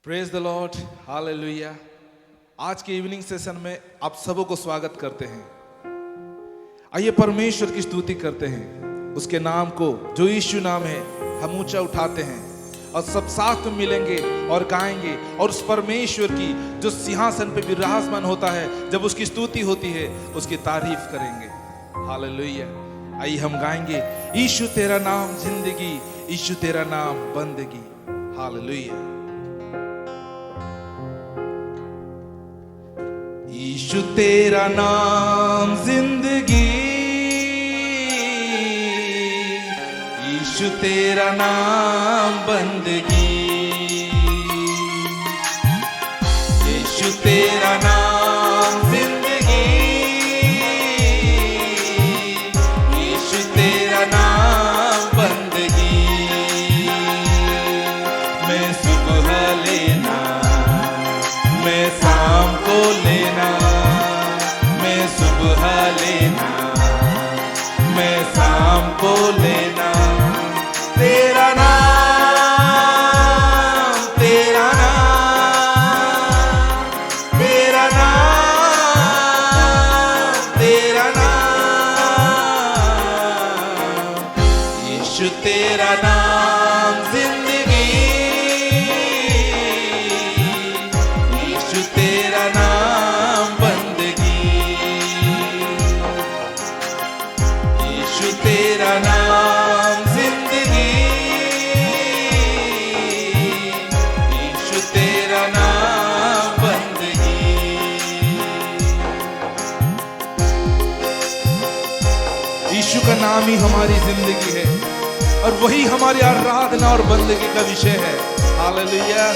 Praise the Lord, hallelujah. आज के evening session में आप सबों को स्वागत करते हैं। आइए परमेश्वर की स्तुति करते हैं। उसके नाम को, जो यीशु नाम है, हम ऊंचा उठाते हैं और सब साथ में मिलेंगे और गाएंगे। और उस परमेश्वर की जो सिंहासन पे विराजमान होता है, जब उसकी स्तुति होती है, उसकी तारीफ करेंगे। हालेलुया। आइए हम गाएंगे, यीशु तेरा नाम जिंदगी, यीशु तेरा नाम बंदगी। हालेलुया। यीशु तेरा नाम जिंदगी, यीशु तेरा नाम बंदगी, यीशु तेरा नाम जिंदगी, यीशु तेरा नाम बंदगी। मैं सुबह लेना, मैं शाम को लेना, मैं सुबह लेना, मैं शाम को लेना। तेरा नाम, तेरा नाम, तेरा नाम, तेरा नाम। यीशु तेरा नाम जिंदगी, यीशु तेरा नाम बंदगी, यीशु तेरा नाम जिंदगी, यीशु तेरा नाम बंदगी। यीशु का नाम ही हमारी जिंदगी है और वही हमारी आराधना और बंदगी का विषय है। हालेलुया।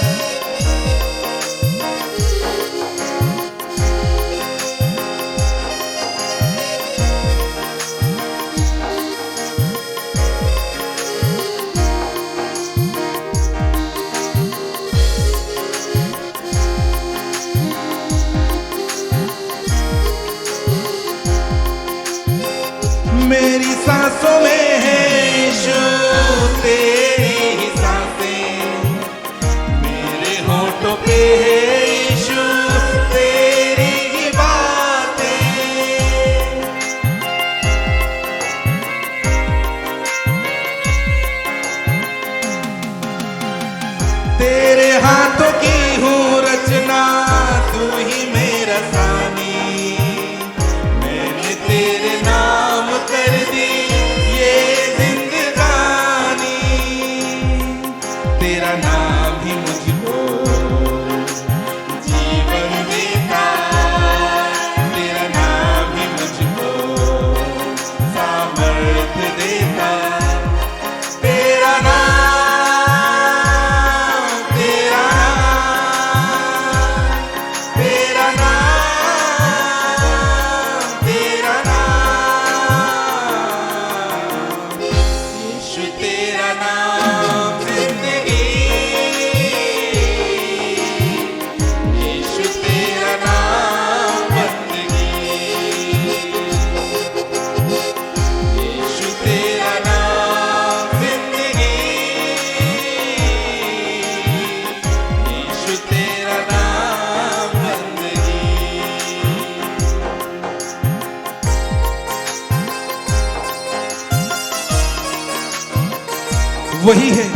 मेरी सांसों में है यीशु तेरी ही सांसें, मेरे होठों पे है यीशु तेरी ही बातें। तेरे हाथों की हूँ रचना, तू ही मेरा सानी, मैंने तेरे नाम कर दी ये जिंदगानी। तेरा नाम ही मुझको जीवन देता, तेरा नाम ही मुझको सामर्थ्य देता। तेरा नाम, तेरा नाम, तेरा नाम, तेरा नाम। यीशु तेरा नाम जिंदगी, यीशु तेरा नाम बंदगी, यीशु तेरा नाम जिंदगी, यीशु तेरा नाम बंदगी। वही है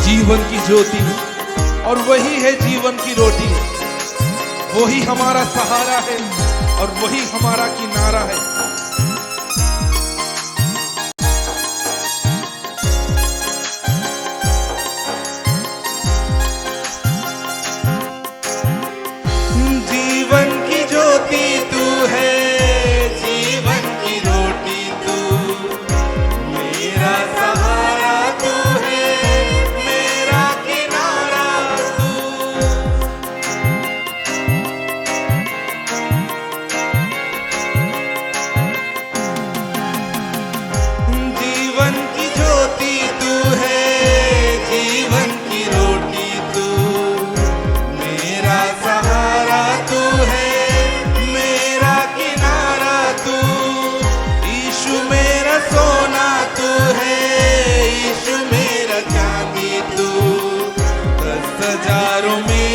जीवन की ज्योति और वही है जीवन की रोटी। वही हमारा सहारा है और वही हमारा किनारा है। जीवन की ज्योति तू है, जीवन की रोटी तू, मेरा सहारा तू है, मेरा किनारा तू। जीवन की ज्योति तू है, जीवन की रोटी तू, मेरा सहारा तू है, मेरा किनारा तू। यीशु मेरा सोना तू है, यीशु मेरा चांदी तू, 10,000 में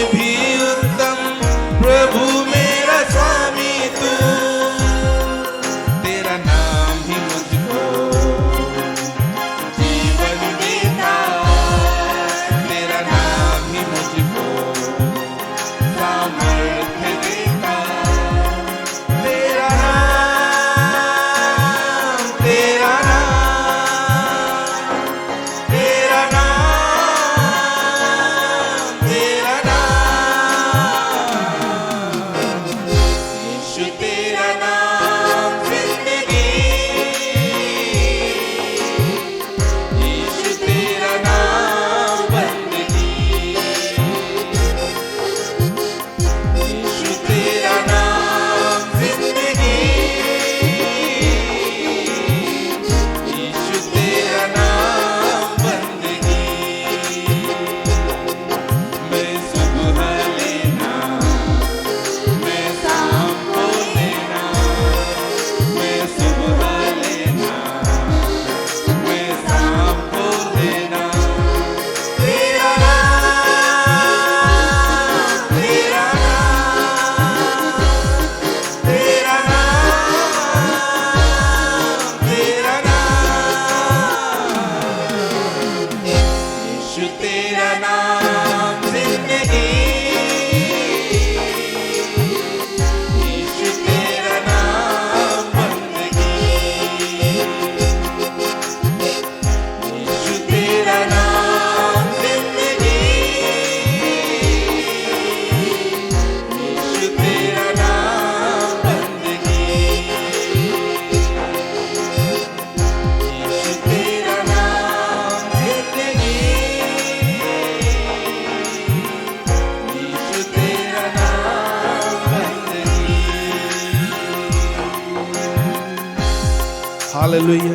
हालेलुया।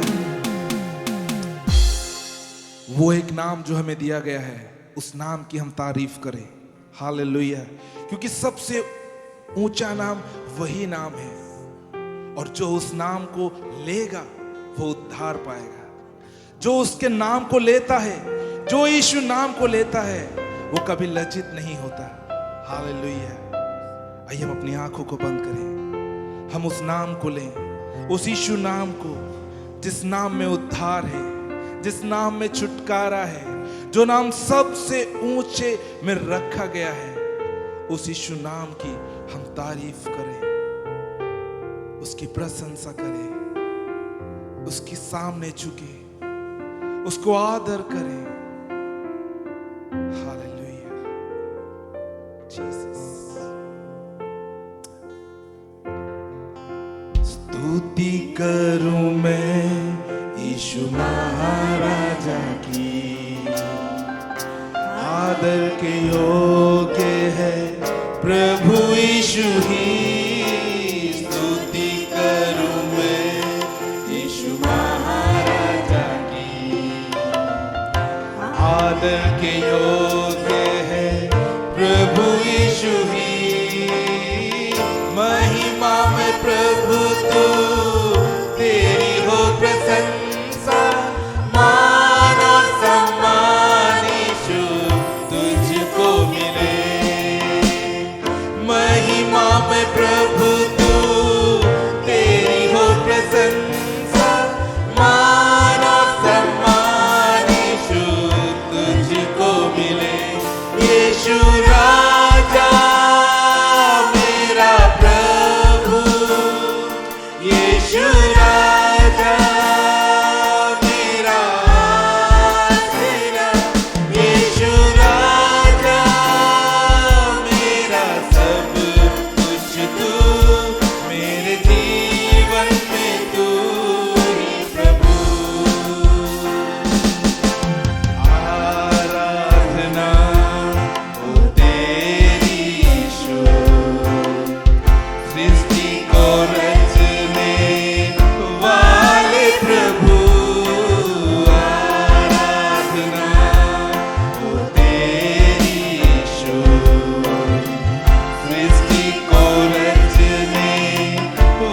वो एक नाम जो हमें दिया गया है, उस नाम की हम तारीफ करें। हालेलुया। क्योंकि सबसे ऊंचा नाम वही नाम है, और जो उस नाम को लेगा वो उद्धार पाएगा। जो उसके नाम को लेता है, जो यीशु नाम को लेता है, वो कभी लज्जित नहीं होता। हालेलुया। आइए हम अपनी आंखों को बंद करें, हम उस नाम को लें, उस यीशु नाम को, जिस नाम में उद्धार है, जिस नाम में छुटकारा है, जो नाम सबसे ऊंचे में रखा गया है। उस यीशु नाम की हम तारीफ करें, उसकी प्रशंसा करें, उसके सामने झुके, उसको आदर करें। हालेलुया। जीसस। स्तुति करूं मैं यीशु महाराजा की, आदर के योग्य है प्रभु यीशु ही। स्तुति करूं मैं यीशु महाराजा की, आदर के योग्य है प्रभु यीशु ही। महिमा में प्रभु तू, तेरी हो प्रशंसा, मान और सम्मान यीशु तुझको मिले। महिमा में प्रभु तू, तेरी हो प्रशंसा, मान और सम्मान यीशु तुझको मिले। यीशु राजा मेरा प्रभु, यीशु राजा मेरा आसरा, यीशु राजा मेरा सब कुछ तू, मेरे जीवन में तू ही प्रभु। आराधना हो तेरी यीशु, सृष्टि को रचने वाले प्रभु। आराधना हो तेरी यीशु, सृष्टि को रचने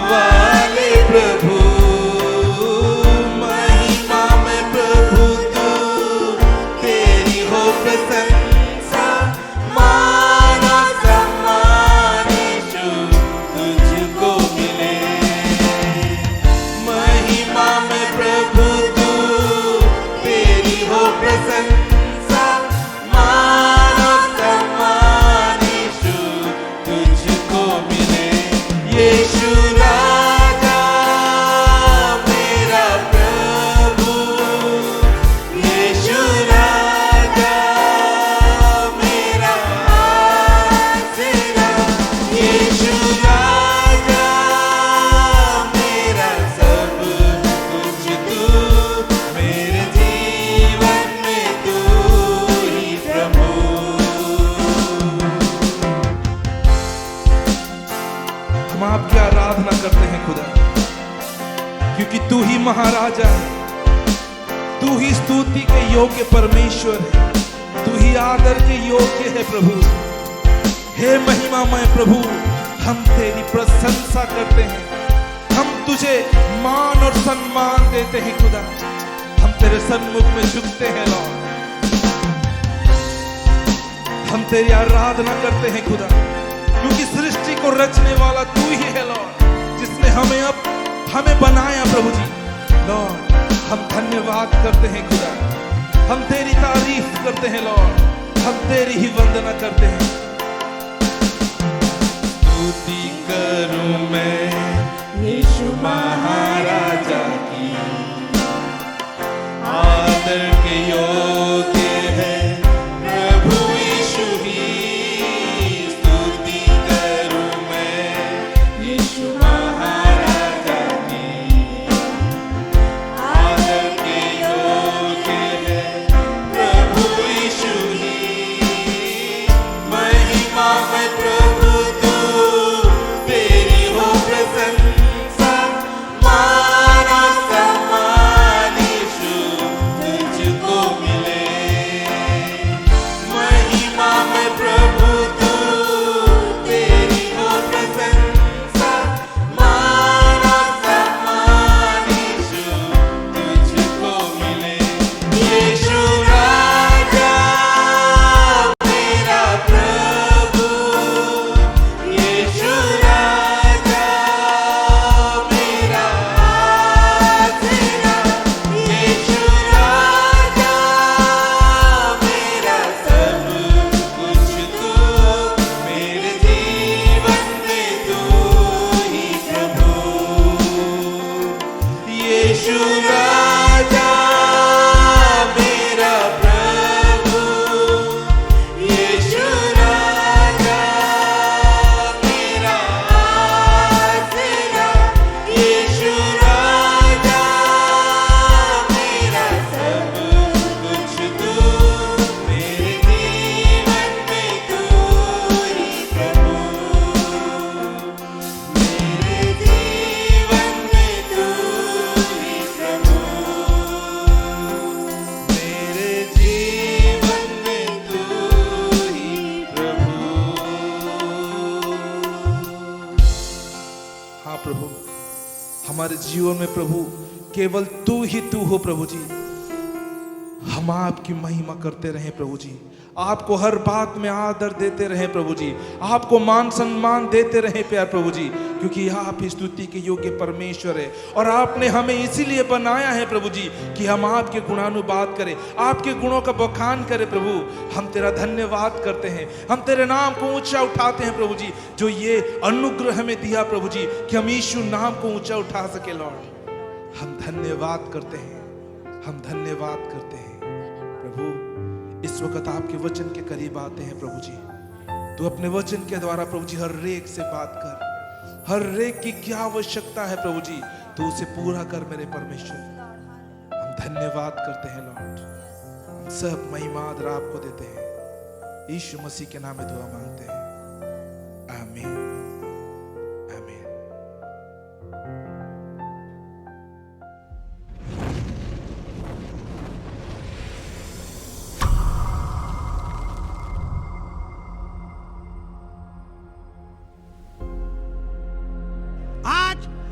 वाले प्रभु। महिमा में प्रभु तू, तेरी हो प्रशंसा, मान और सम्मान यीशु तुझको मिले। महिमा में प्रभु तू, तेरी हो प्रशंसा, मान और सम्मान यीशु तुझको मिले। यीशु राजा मेरा प्रभु, यीशु राजा मेरा आसरा, यीशु राजा मेरा सब कुछ तू, मेरे जीवन में तू ही प्रभु। हम आपकी आराधना करते हैं खुदा, क्योंकि तू ही महाराजा है, तू ही स्तुति के योग्य परमेश्वर है, तू ही आदर के योग्य है प्रभु। हे महिमामय प्रभु, हम तेरी प्रशंसा करते हैं, हम तुझे मान और सम्मान देते हैं खुदा। हम तेरे सन्मुख में झुकते हैं लॉर्ड, हम तेरी आराधना करते हैं खुदा, क्योंकि सृष्टि को रचने वाला तू ही है लॉर्ड, जिसने हमें बनाया प्रभु जी। लॉर्ड हम धन्यवाद करते हैं खुदा, हम तेरी तारीफ करते हैं लॉर्ड, हम तेरी ही वंदना करते हैं। स्तुति करूं मैं यीशु महाराजा की, आदर के योग्य है प्रभु यीशु ही। स्तुति करूं मैं यीशु महाराजा की, आदर के योग्य है प्रभु यीशु ही। महिमा में प्रभु तू, तेरी हो प्रशंसा, मान और सम्मान हमारे जीवन में प्रभु केवल तू ही तू हो प्रभु जी। हम आपकी महिमा करते रहें प्रभु जी, आपको हर बात में आदर देते रहें प्रभु जी, आपको मान सम्मान देते रहें प्यार प्रभु जी, क्योंकि आप ही स्तुति के योग्य परमेश्वर है। और आपने हमें इसीलिए बनाया है प्रभु जी कि हम आपके गुणानुवाद करें, आपके गुणों का बखान करें प्रभु। हम तेरा धन्यवाद करते हैं, हम तेरे नाम को ऊंचा उठाते हैं प्रभु जी, जो ये अनुग्रह हमें दिया प्रभु जी कि हम यीशु नाम को ऊंचा उठा सके। लॉर्ड हम धन्यवाद करते हैं, हम धन्यवाद करते हैं प्रभु। इस वक्त आपके वचन के करीब आते हैं प्रभु जी। तू अपने वचन के द्वारा प्रभु जी हर एक से बात कर, हर एक की क्या आवश्यकता है प्रभु जी, तू उसे पूरा कर मेरे परमेश्वर। हम धन्यवाद करते हैं लॉर्ड, हम सब महिमा आदर आपको देते हैं, यीशु मसीह के नाम में दुआ मांगते हैं, आमीन आमीन।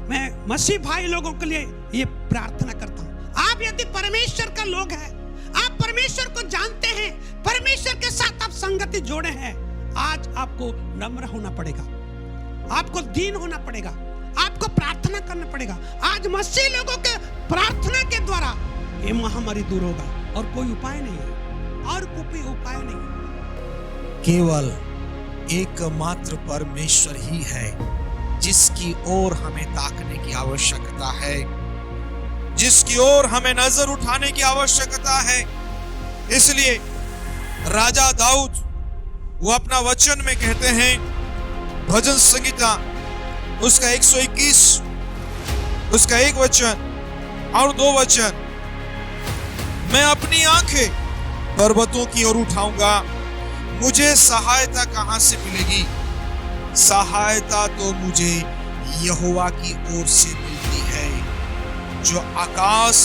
मैं मसीह भाई लोगों के लिए ये प्रार्थना करता हूं। आप यदि परमेश्वर का लोग हैं, आप परमेश्वर को जानते हैं, परमेश्वर के साथ आप संगति जोड़े हैं, आज आपको नम्र होना पड़ेगा, आपको दीन होना पड़ेगा, आपको प्रार्थना करना पड़ेगा। आज मसीह लोगों के प्रार्थना के द्वारा ये महामारी दूर होगा, और कोई उपाय नहीं है, और कोई उपाय नहीं है। केवल एकमात्र परमेश्वर ही है जिसकी ओर हमें ताकने की आवश्यकता है, जिसकी ओर हमें नजर उठाने की आवश्यकता है। इसलिए राजा दाऊद वो अपना वचन में कहते हैं, भजन संगीता उसका 121 उसका 1 वचन और 2 वचन, मैं अपनी आंखें पर्वतों की ओर उठाऊंगा, मुझे सहायता कहां से मिलेगी? सहायता तो मुझे यहोवा की ओर से मिलती है, जो आकाश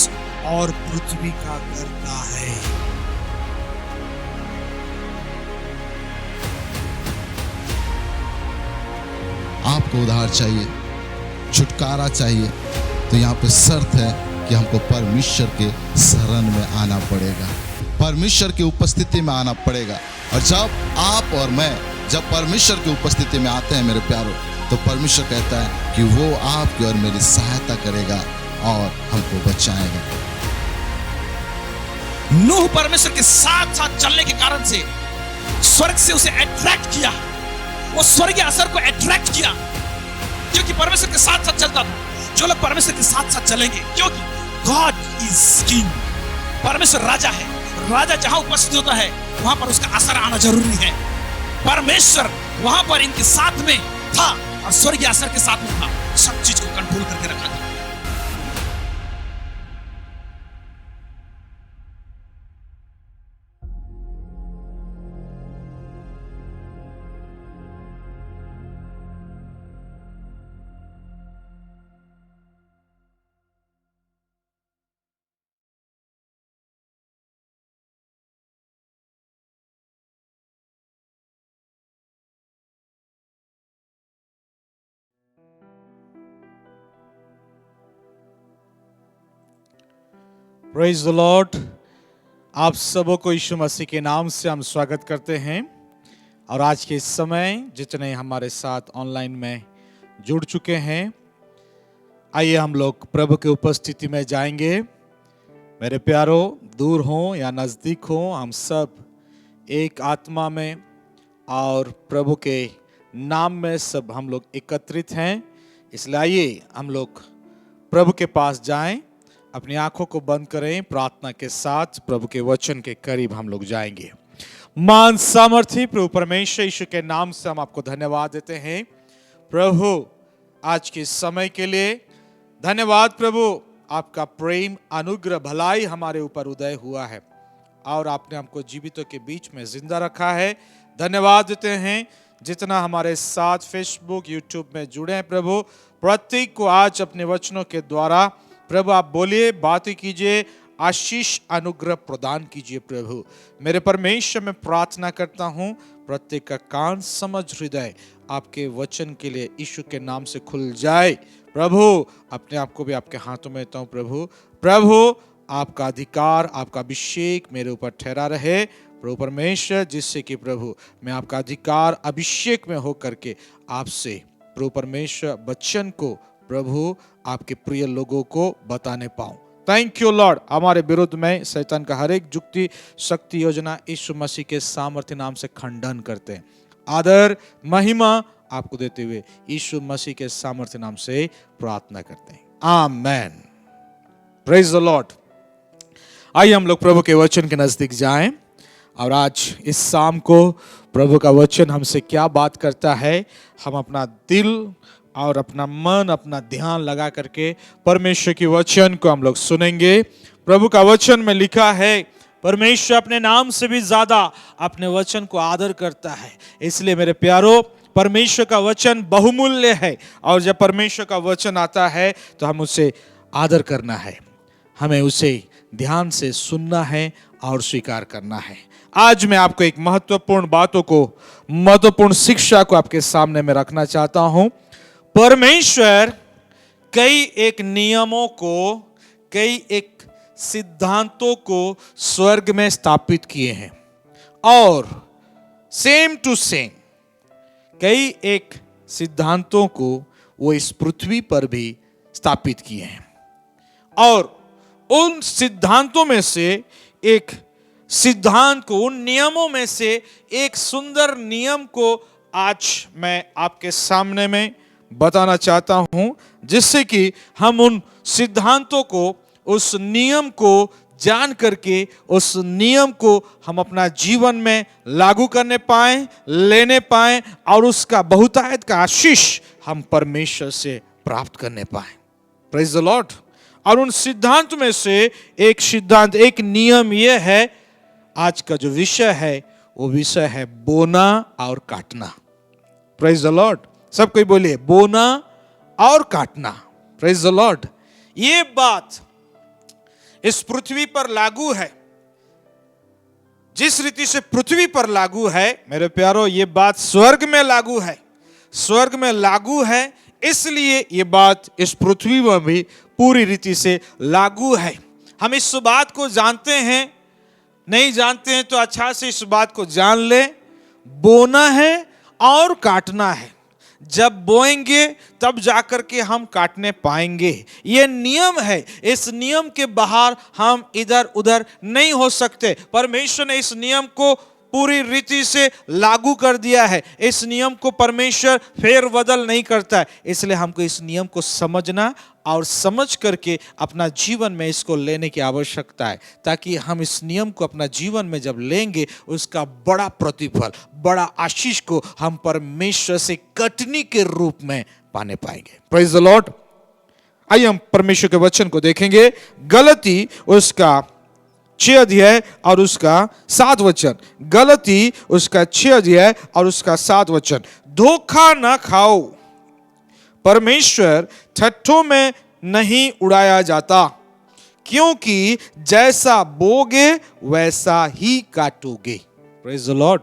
और पृथ्वी का करता है। आपको उद्धार चाहिए, छुटकारा चाहिए, तो यहाँ पे शर्त है कि हमको परमेश्वर के शरण में आना पड़ेगा, परमेश्वर की उपस्थिति में आना पड़ेगा। और जब आप और मैं जब परमेश्वर की उपस्थिति में आते हैं मेरे प्यारों, तो परमेश्वर कहता है कि वो आपकी और मेरी सहायता करेगा और हमको बचाएगा। नूह परमेश्वर के साथ साथ चलने के कारण से स्वर्ग से उसे अट्रैक्ट किया, वो स्वर्गीय असर को अट्रैक्ट किया, क्योंकि परमेश्वर के साथ साथ चलता था। जो लोग परमेश्वर के साथ साथ चलेंगे, क्योंकि गॉड इज किंग, परमेश्वर राजा है, राजा जहां उपस्थित होता है वहां पर उसका असर आना जरूरी है। परमेश्वर वहां पर इनके साथ में था और स्वर्गीय असर के साथ में था, सब चीज को कंट्रोल करके रखा था। Praise the Lord. आप सबों को यीशु मसीह के नाम से हम स्वागत करते हैं। और आज के समय जितने हमारे साथ ऑनलाइन में जुड़ चुके हैं, आइए हम लोग प्रभु के उपस्थिति में जाएंगे। मेरे प्यारों, दूर हों या नज़दीक हों, हम सब एक आत्मा में और प्रभु के नाम में सब हम लोग एकत्रित हैं। इसलिए आइए हम लोग प्रभु के पास जाएं, अपनी आंखों को बंद करें, प्रार्थना के साथ प्रभु के वचन के करीब हम लोग जाएंगे। मान सामर्थी प्रभु परमेश्वर यीशु के नाम से हम आपको धन्यवाद देते हैं प्रभु, आज के समय के लिए धन्यवाद प्रभु। आपका प्रेम, अनुग्रह, भलाई हमारे ऊपर उदय हुआ है और आपने हमको जीवितों के बीच में जिंदा रखा है। धन्यवाद देते हैं जितना हमारे साथ फेसबुक, यूट्यूब में जुड़े हैं प्रभु। प्रत्येक को आज अपने वचनों के द्वारा प्रभु आप बोलिए, बातें कीजिए, आशीष अनुग्रह प्रदान कीजिए प्रभु। मेरे परमेश्वर, मैं प्रार्थना करता हूँ प्रत्येक का कान, समझ, हृदय आपके वचन के लिए यीशु के नाम से खुल जाए प्रभु। अपने आप को भी आपके हाथों में देता हूँ प्रभु। आपका अधिकार, आपका अभिषेक मेरे ऊपर ठहरा रहे प्रभु परमेश्वर, जिससे कि प्रभु मैं आपका अधिकार अभिषेक में होकर के आपसे प्रभु परमेश्वर वचन को प्रभु आपके प्रिय लोगों को बताने पाऊं। Thank you Lord. हमारे विरुद्ध में शैतान का हर एक जुक्ति, शक्ति, योजना यीशु मसीह के सामर्थ्य नाम से खंडन करते हैं। आदर महिमा आपको देते हुए यीशु मसीह के सामर्थ्य नाम से प्रार्थना करते हैं, आमेन। Praise the Lord. आइए हम लोग प्रभु के वचन के नजदीक जाएं और आज इस शाम को प्रभु का वचन हमसे क्या बात करता है, हम अपना दिल और अपना मन, अपना ध्यान लगा करके परमेश्वर की वचन को हम लोग सुनेंगे। प्रभु का वचन में लिखा है, परमेश्वर अपने नाम से भी ज्यादा अपने वचन को आदर करता है। इसलिए मेरे प्यारो, परमेश्वर का वचन बहुमूल्य है और जब परमेश्वर का वचन आता है तो हम उसे आदर करना है, हमें उसे ध्यान से सुनना है और स्वीकार करना है। आज मैं आपको एक महत्वपूर्ण शिक्षा को आपके सामने में रखना चाहता हूं। परमेश्वर कई एक नियमों को, कई एक सिद्धांतों को स्वर्ग में स्थापित किए हैं और सेम टू सेम कई एक सिद्धांतों को वो इस पृथ्वी पर भी स्थापित किए हैं। और उन सिद्धांतों में से एक सिद्धांत को, उन नियमों में से एक सुंदर नियम को आज मैं आपके सामने में बताना चाहता हूं, जिससे कि हम उन सिद्धांतों को, उस नियम को जान करके उस नियम को हम अपना जीवन में लागू करने पाएं, लेने पाएं और उसका बहुतायत का आशीष हम परमेश्वर से प्राप्त करने पाएं। Praise the Lord. और उन सिद्धांत में से एक सिद्धांत, एक नियम यह है, आज का जो विषय है वो विषय है बोना और काटना। Praise the Lord. सब कोई बोलिए, बोना और काटना। Praise the Lord. ये बात इस पृथ्वी पर लागू है, जिस रीति से पृथ्वी पर लागू है मेरे प्यारो, ये बात स्वर्ग में लागू है। स्वर्ग में लागू है, इसलिए ये बात इस पृथ्वी में भी पूरी रीति से लागू है। हम इस बात को जानते हैं, नहीं जानते हैं तो अच्छा से इस बात को जान ले, बोना है और काटना है। जब बोएंगे तब जाकर के हम काटने पाएंगे। ये नियम है, इस नियम के बाहर हम इधर उधर नहीं हो सकते। परमेश्वर ने इस नियम को पूरी रीति से लागू कर दिया है। इस नियम को परमेश्वर फेर बदल नहीं करता है। इसलिए हमको इस नियम को समझना और समझ करके अपना जीवन में इसको लेने की आवश्यकता है, ताकि हम इस नियम को अपना जीवन में जब लेंगे उसका बड़ा प्रतिफल, बड़ा आशीष को हम परमेश्वर से कटनी के रूप में पाने पाएंगे। Praise the Lord. आइए हम परमेश्वर के वचन को देखेंगे। गलती उसका 6 अध्याय और उसका 7 वचन। गलती उसका 6 अध्याय और उसका 7 वचन। धोखा न खाओ, परमेश्वर ठट्ठों में नहीं उड़ाया जाता, क्योंकि जैसा बोगे वैसा ही काटोगे। Praise the Lord.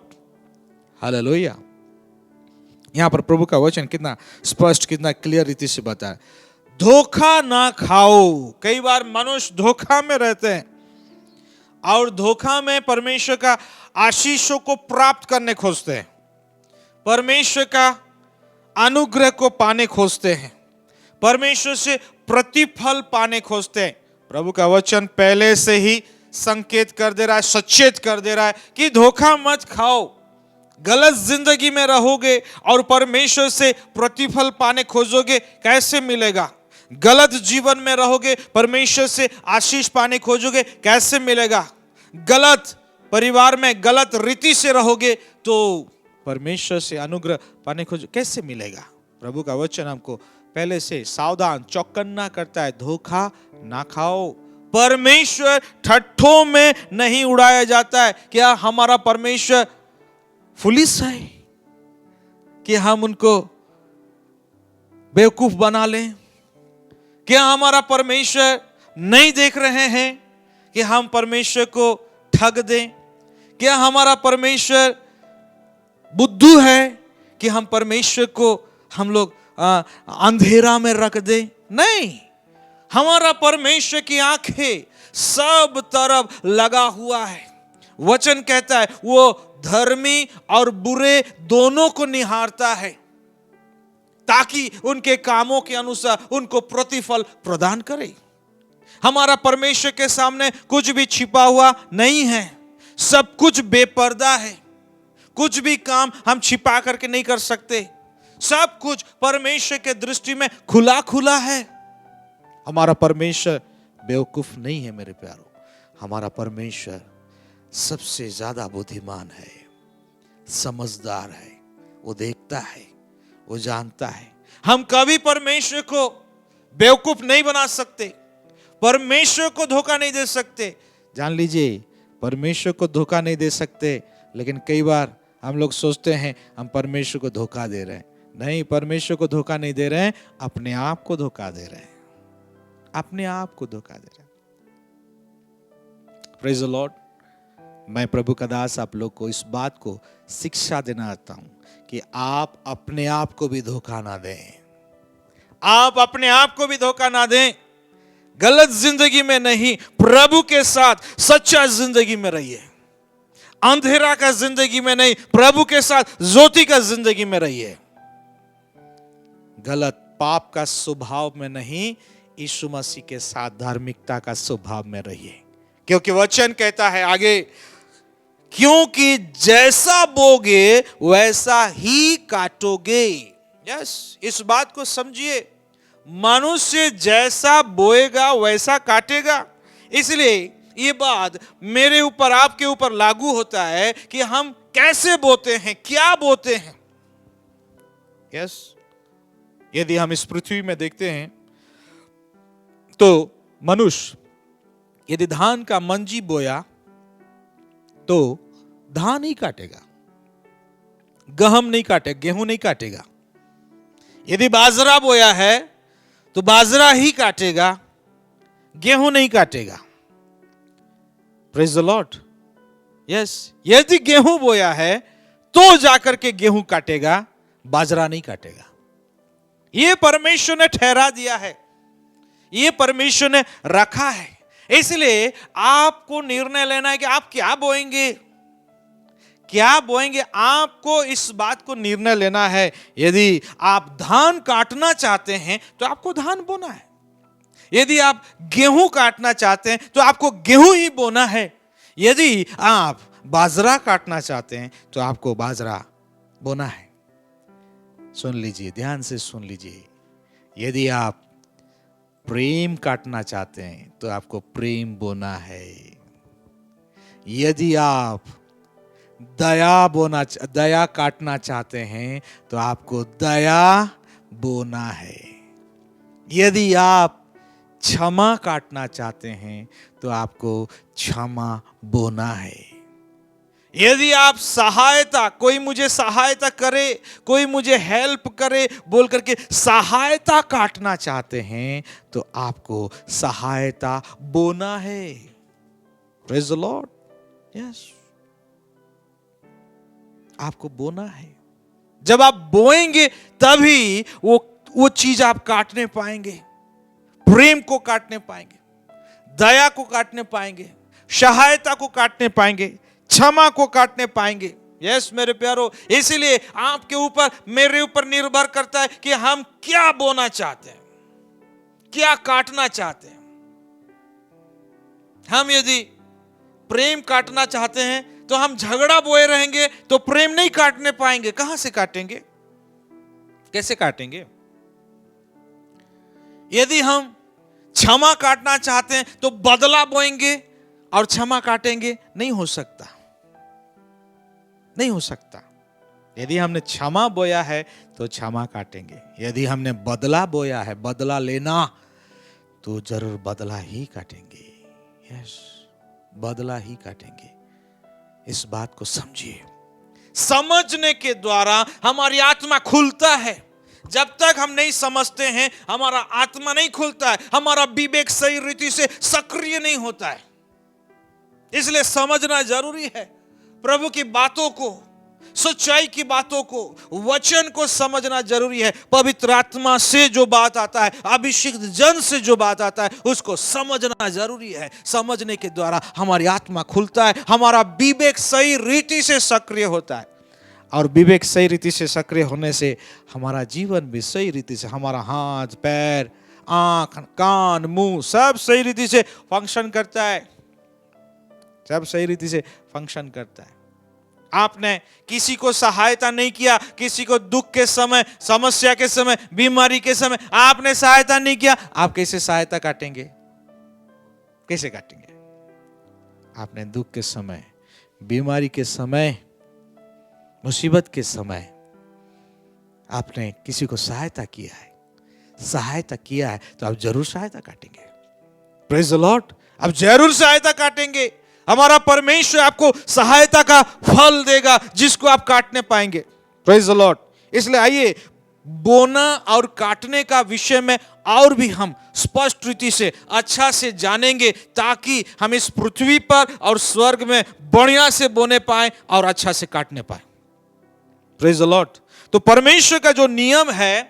हालेलुया। यहां पर प्रभु का वचन कितना स्पष्ट, कितना क्लियर रीति से बताया, धोखा ना खाओ। कई बार मनुष्य धोखा में रहते हैं और धोखा में परमेश्वर का आशीषों को प्राप्त करने खोजते हैं, परमेश्वर का अनुग्रह को पाने खोजते हैं, परमेश्वर से प्रतिफल पाने खोजते हैं। प्रभु का वचन पहले से ही संकेत कर दे रहा है, सचेत कर दे रहा है कि धोखा मत खाओ। गलत जिंदगी में रहोगे और परमेश्वर से प्रतिफल पाने खोजोगे, कैसे मिलेगा? गलत जीवन में रहोगे, परमेश्वर से आशीष पाने खोजोगे, कैसे मिलेगा? गलत परिवार में गलत रीति से रहोगे तो परमेश्वर से अनुग्रह पाने खोजो, कैसे मिलेगा? प्रभु का वचन हमको पहले से सावधान, चौकन्ना करता है, धोखा ना खाओ। परमेश्वर ठट्ठों में नहीं उड़ाया जाता है। क्या हमारा परमेश्वर फुलिस है कि हम उनको बेवकूफ बना लें? क्या हमारा परमेश्वर नहीं देख रहे हैं कि हम परमेश्वर को ठग दें? क्या हमारा परमेश्वर बुद्धू है कि हम परमेश्वर को हम लोग अंधेरा में रख दें? नहीं, हमारा परमेश्वर की आंखें सब तरफ लगा हुआ है। वचन कहता है वो धर्मी और बुरे दोनों को निहारता है, ताकि उनके कामों के अनुसार उनको प्रतिफल प्रदान करे। हमारा परमेश्वर के सामने कुछ भी छिपा हुआ नहीं है, सब कुछ बेपर्दा है। कुछ भी काम हम छिपा करके नहीं कर सकते, सब कुछ परमेश्वर के दृष्टि में खुला खुला है। हमारा परमेश्वर बेवकूफ नहीं है मेरे प्यारों, हमारा परमेश्वर सबसे ज्यादा बुद्धिमान है, समझदार है। वो देखता है, वो जानता है। हम कभी परमेश्वर को बेवकूफ नहीं बना सकते, परमेश्वर को धोखा नहीं दे सकते। जान लीजिए, परमेश्वर को धोखा नहीं दे सकते, लेकिन कई बार हम लोग सोचते हैं हम परमेश्वर को धोखा दे रहे हैं। नहीं, परमेश्वर को धोखा नहीं दे रहे हैं, अपने आप को धोखा दे रहे हैं, अपने आप को धोखा दे रहे हैं। Praise the Lord. मैं प्रभु का दास आप लोग को इस बात को शिक्षा देना चाहता हूं कि आप अपने आप को भी धोखा ना दें। आप अपने आप को भी धोखा ना दें। गलत जिंदगी में नहीं, प्रभु के साथ सच्चा जिंदगी में रहिए। अंधेरा का जिंदगी में नहीं, प्रभु के साथ ज्योति का जिंदगी में रहिए। गलत पाप का स्वभाव में नहीं, यीशु मसीह के साथ धार्मिकता का स्वभाव में रहिए। क्योंकि वचन कहता है आगे, क्योंकि जैसा बोगे वैसा ही काटोगे। यस, इस बात को समझिए, मनुष्य जैसा बोएगा वैसा काटेगा। इसलिए ये बात मेरे ऊपर, आपके ऊपर लागू होता है कि हम कैसे बोते हैं, क्या बोते हैं। यस, यदि हम इस पृथ्वी में देखते हैं तो मनुष्य यदि धान का मंजी बोया तो धान ही काटेगा, गहम नहीं काटेगा, गेहूं नहीं काटेगा। यदि बाजरा बोया है तो बाजरा ही काटेगा, गेहूं नहीं काटेगा। Praise the Lord. यस, यदि गेहूं बोया है तो जाकर के गेहूं काटेगा, बाजरा नहीं काटेगा। ये परमेश्वर ने ठहरा दिया है, ये परमेश्वर ने रखा है। इसलिए आपको निर्णय लेना है कि आप क्या बोएंगे, क्या बोएंगे। आपको इस बात को निर्णय लेना है। यदि आप धान काटना चाहते हैं तो आपको धान बोना है। यदि आप गेहूं काटना चाहते हैं तो आपको गेहूं ही बोना है। यदि आप बाजरा काटना चाहते हैं तो आपको बाजरा बोना है। सुन लीजिए, ध्यान से सुन लीजिए। यदि आप प्रेम काटना चाहते हैं तो आपको प्रेम बोना है। यदि आप दया काटना चाहते हैं तो आपको दया बोना है। यदि आप क्षमा काटना चाहते हैं तो आपको क्षमा बोना है। यदि आप सहायता, कोई मुझे सहायता करे, कोई मुझे हेल्प करे बोल करके सहायता काटना चाहते हैं तो आपको सहायता बोना है। Praise the Lord. यस, आपको बोना है। जब आप बोएंगे तभी वो चीज आप काटने पाएंगे। प्रेम को काटने पाएंगे, दया को काटने पाएंगे, सहायता को काटने पाएंगे, क्षमा को काटने पाएंगे। यस मेरे प्यारो, इसीलिए आपके ऊपर, मेरे ऊपर निर्भर करता है कि हम क्या बोना चाहते हैं, क्या काटना चाहते हैं। हम यदि प्रेम काटना चाहते हैं तो हम झगड़ा बोए रहेंगे तो प्रेम नहीं काटने पाएंगे। कहां से काटेंगे, कैसे काटेंगे? यदि हम क्षमा काटना चाहते हैं तो बदला बोएंगे और क्षमा काटेंगे, नहीं हो सकता, नहीं हो सकता। यदि हमने क्षमा बोया है तो क्षमा काटेंगे। यदि हमने बदला बोया है, बदला लेना, तो जरूर बदला ही काटेंगे। यस, बदला ही काटेंगे। इस बात को समझिए। समझने के द्वारा हमारी आत्मा खुलता है। जब तक हम नहीं समझते हैं हमारा आत्मा नहीं खुलता है, हमारा विवेक सही रीति से सक्रिय नहीं होता है। इसलिए समझना जरूरी है। प्रभु की बातों को, सच्चाई की बातों को, वचन को समझना जरूरी है। पवित्र आत्मा से जो बात आता है, अभिषिक्त जन से जो बात आता है, उसको समझना जरूरी है। समझने के द्वारा हमारी आत्मा खुलता है, हमारा विवेक सही रीति से सक्रिय होता है, और विवेक सही रीति से सक्रिय होने से हमारा जीवन भी सही रीति से, हमारा हाथ, पैर, आंख, कान, मुंह सब सही रीति से फंक्शन करता है, सब सही रीति से फंक्शन करता है। आपने किसी को सहायता नहीं किया, किसी को दुख के समय, समस्या के समय, बीमारी के समय आपने सहायता नहीं किया, आप कैसे सहायता काटेंगे? कैसे काटेंगे? आपने दुख के समय, बीमारी के समय, मुसीबत के समय आपने किसी को सहायता किया है, सहायता किया है, तो आप जरूर सहायता काटेंगे। प्रेज द लॉर्ड, आप जरूर सहायता काटेंगे। हमारा परमेश्वर आपको सहायता का फल देगा जिसको आप काटने पाएंगे। Praise the Lord. इसलिए आइए बोना और काटने का विषय में और भी हम स्पष्ट रीति से, अच्छा से जानेंगे, ताकि हम इस पृथ्वी पर और स्वर्ग में बढ़िया से बोने पाए और अच्छा से काटने पाए। Praise the Lord. तो परमेश्वर का जो नियम है,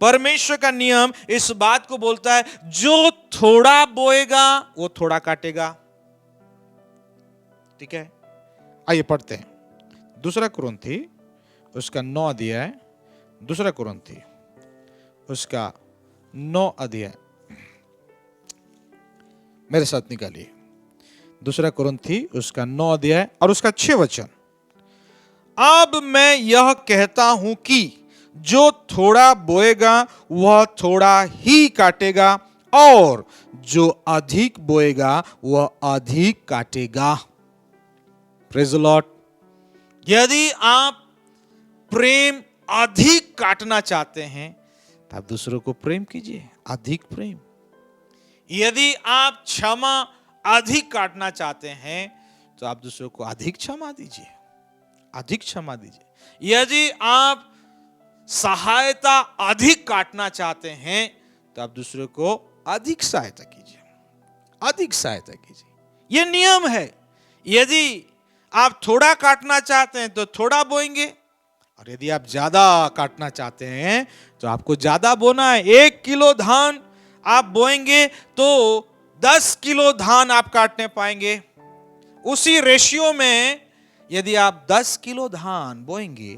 परमेश्वर का नियम इस बात को बोलता है, जो थोड़ा बोएगा वो थोड़ा काटेगा। ठीक है, आइए पढ़ते हैं। दूसरा कुरिन्थी उसका 9 अध्याय, दूसरा कुरिन्थी उसका 9 अध्याय मेरे साथ निकालिए। दूसरा कुरिन्थी उसका 9 अध्याय और उसका 6 वचन। अब मैं यह कहता हूं कि जो थोड़ा बोएगा वह थोड़ा ही काटेगा, और जो अधिक बोएगा वह अधिक काटेगा। Praise the Lord. यदि आप प्रेम अधिक काटना चाहते हैं तो आप दूसरों को प्रेम कीजिए, अधिक प्रेम। यदि आप क्षमा अधिक काटना चाहते हैं तो आप दूसरों को अधिक क्षमा दीजिए, अधिक क्षमा दीजिए। यदि आप सहायता अधिक काटना चाहते हैं तो आप दूसरों को अधिक सहायता कीजिए, अधिक सहायता कीजिए। यह नियम है। यदि आप थोड़ा काटना चाहते हैं तो थोड़ा बोएंगे, और यदि आप ज्यादा काटना चाहते हैं तो आपको ज्यादा बोना है। 1 किलो धान आप बोएंगे तो 10 किलो धान आप काटने पाएंगे। उसी रेशियो में यदि आप 10 किलो धान बोएंगे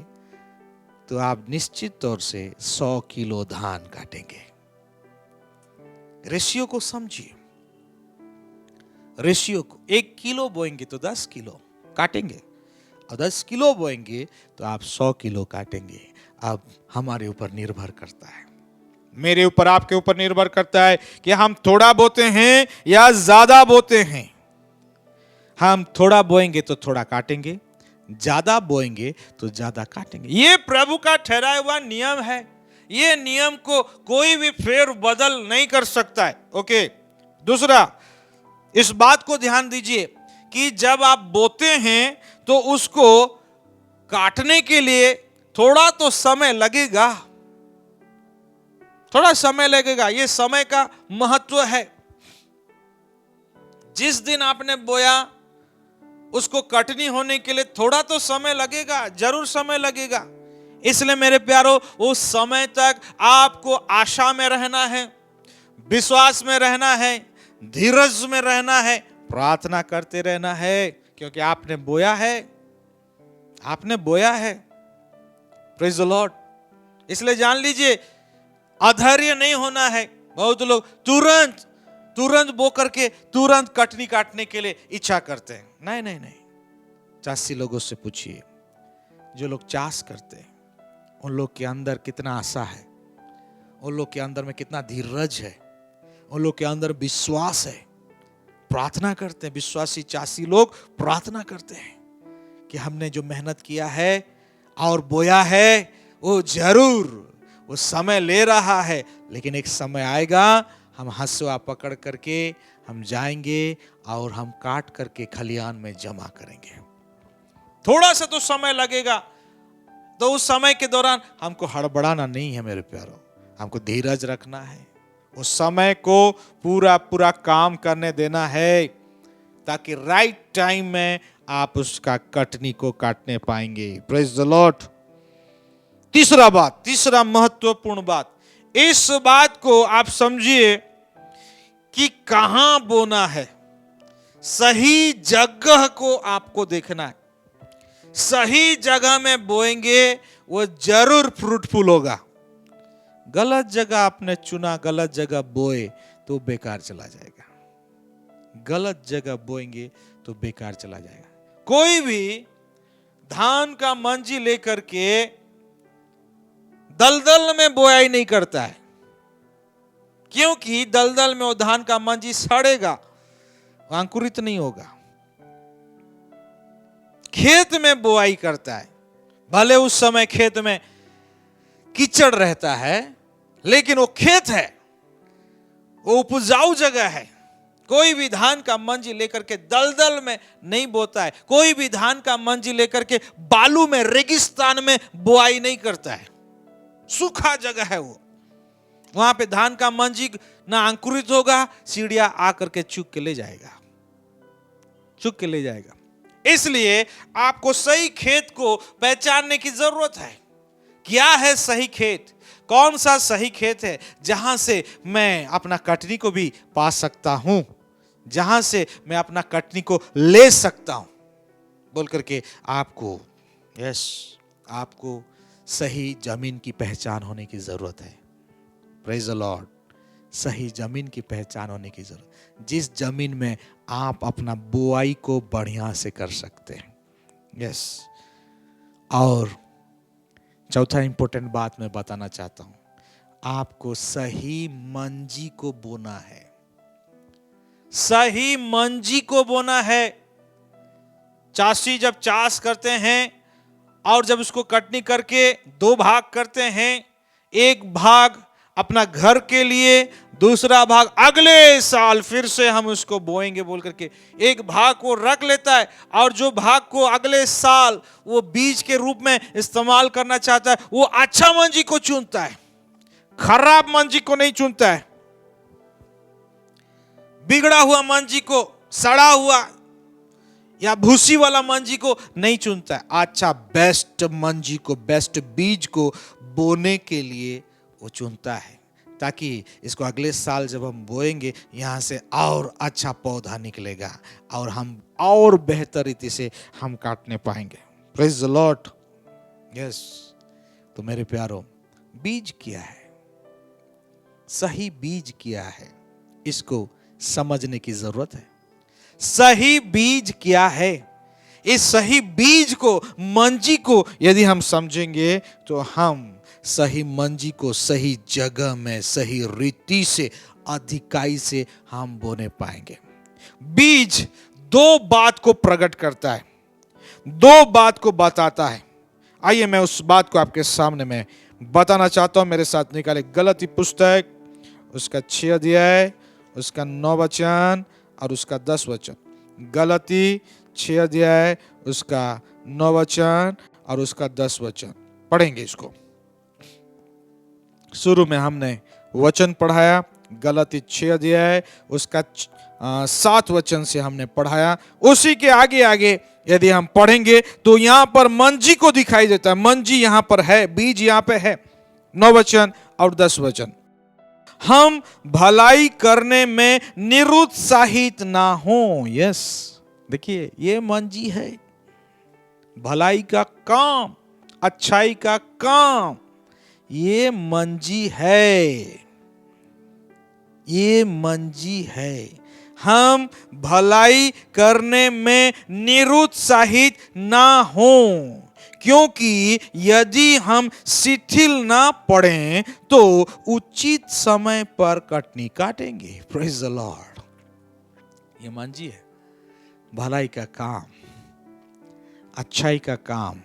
तो आप निश्चित तौर से 100 किलो धान काटेंगे। रेशियो को समझिए, रेशियो को। 1 किलो बोएंगे तो 10 किलो काटेंगे, और 10 किलो बोएंगे तो आप 100 किलो काटेंगे। अब हमारे ऊपर निर्भर करता है, मेरे ऊपर, आपके ऊपर निर्भर करता है कि हम थोड़ा बोते हैं या ज्यादा बोते हैं। हम थोड़ा बोएंगे तो थोड़ा काटेंगे, ज्यादा बोएंगे तो ज्यादा काटेंगे। ये प्रभु का ठहराया हुआ नियम है। ये नियम को कोई भी फेर बदल नहीं कर सकता है। ओके। दूसरा, इस बात को ध्यान दीजिए कि जब आप बोते हैं तो उसको काटने के लिए थोड़ा तो समय लगेगा, थोड़ा समय लगेगा। ये समय का महत्व है। जिस दिन आपने बोया उसको कटनी होने के लिए थोड़ा तो समय लगेगा, जरूर समय लगेगा। इसलिए मेरे प्यारो, उस समय तक आपको आशा में रहना है, विश्वास में रहना है, धीरज में रहना है, प्रार्थना करते रहना है, क्योंकि आपने बोया है, आपने बोया है। Praise the Lord. इसलिए जान लीजिए, अधैर्य नहीं होना है। बहुत लोग तुरंत बो करके तुरंत कटनी काटने के लिए इच्छा करते हैं। नहीं नहीं नहीं, चासी लोगों से पूछिए, जो लोग चास करते हैं उन लोग के अंदर कितना आशा है, उन लोग के अंदर में कितना धीरज है, उन लोग के अंदर विश्वास है। प्रार्थना करते हैं, विश्वासी चासी लोग प्रार्थना करते हैं कि हमने जो मेहनत किया है और बोया है वो जरूर, वो समय ले रहा है, लेकिन एक समय आएगा हम हंसुआ पकड़ करके हम जाएंगे और हम काट करके खलियान में जमा करेंगे। थोड़ा सा तो समय लगेगा, तो उस समय के दौरान हमको हड़बड़ाना नहीं है मेरे प्यारों, हमको धीरज रखना है, उस समय को पूरा काम करने देना है, ताकि राइट टाइम में आप उसका कटनी को काटने पाएंगे। Praise the Lord. तीसरा महत्वपूर्ण बात, इस बात को आप समझिए कि कहां बोना है। सही जगह को आपको देखना है। सही जगह में बोएंगे वो जरूर फ्रूटफुल होगा। गलत जगह आपने चुना, गलत जगह बोए तो बेकार चला जाएगा। गलत जगह बोएंगे तो बेकार चला जाएगा। कोई भी धान का मंजी लेकर के दलदल में बोआई नहीं करता है, क्योंकि दलदल में वो धान का मंजी सड़ेगा, अंकुरित नहीं होगा। खेत में बोआई करता है, भले उस समय खेत में कीचड़ रहता है, लेकिन वो खेत है, वो उपजाऊ जगह है। कोई भी धान का मंजी लेकर के दलदल में नहीं बोता है। कोई भी धान का मंजी लेकर के बालू में, रेगिस्तान में बोआई नहीं करता है। सूखा जगह है वो, वहां पे धान का मंजी ना अंकुरित होगा, सीढ़िया आकर के चुग के ले जाएगा, चुग के ले जाएगा। इसलिए आपको सही खेत को पहचानने की जरूरत है। क्या है सही खेत? कौन सा सही खेत है जहां से मैं अपना कटनी को भी पा सकता हूं, जहां से मैं अपना कटनी को ले सकता हूं, बोल करके आपको आपको सही जमीन की पहचान होने की जरूरत है। Praise the Lord. सही जमीन की पहचान होने की जरूरत, जिस जमीन में आप अपना बुआई को बढ़िया से कर सकते हैं। और चौथा इंपॉर्टेंट बात मैं बताना चाहता हूं, आपको सही मंजी को बोना है। सही मंजी को बोना है। चाषी जब चाष करते हैं और जब उसको कटनी करके दो भाग करते हैं, एक भाग अपना घर के लिए, दूसरा भाग अगले साल फिर से हम उसको बोएंगे बोल करके एक भाग को रख लेता है, और जो भाग को अगले साल वो बीज के रूप में इस्तेमाल करना चाहता है, वो अच्छा मंजी को चुनता है, खराब मंजी को नहीं चुनता है। बिगड़ा हुआ मंजी को, सड़ा हुआ या भूसी वाला मंजी को नहीं चुनता है। अच्छा बेस्ट मंजी को, बेस्ट बीज को बोने के लिए वो चुनता है, ताकि इसको अगले साल जब हम बोएंगे यहाँ से और अच्छा पौधा निकलेगा और हम और बेहतर रीति से हम काटने पाएंगे। Praise the Lord. तो मेरे प्यारों, बीज क्या है? सही बीज क्या है, इसको समझने की जरूरत है। सही बीज क्या है? इस सही बीज को, मंजी को यदि हम समझेंगे तो हम सही मंजी को सही जगह में, सही रीति से, अधिकाई से हम बोने पाएंगे। बीज दो बात को प्रकट करता है, दो बात को बताता है। आइए मैं उस बात को आपके सामने में बताना चाहता हूं। मेरे साथ निकाले गलती पुस्तक, उसका 6 अध्याय, उसका 9 वचन और उसका 10 वचन। गलती 6 अध्याय, उसका 9 वचन और उसका 10 वचन। पढ़ेंगे इसको। शुरू में हमने वचन पढ़ाया, गलती 6 अध्याय उसका 7 वचन से हमने पढ़ाया। उसी के आगे आगे यदि हम पढ़ेंगे तो यहां पर मंजी को दिखाई देता है। मंजी यहां पर है, बीज यहां पे है। 9 वचन और 10 वचन। हम भलाई करने में निरुत्साहित ना हो। देखिए ये मंजी है, भलाई का काम, अच्छाई का काम, ये मंजी है, ये मंजी है। हम भलाई करने में निरुत्साहित ना हो, क्योंकि यदि हम शिथिल ना पड़ें तो उचित समय पर कटनी काटेंगे। Praise the Lord. ये मंजी है, भलाई का काम, अच्छाई का काम,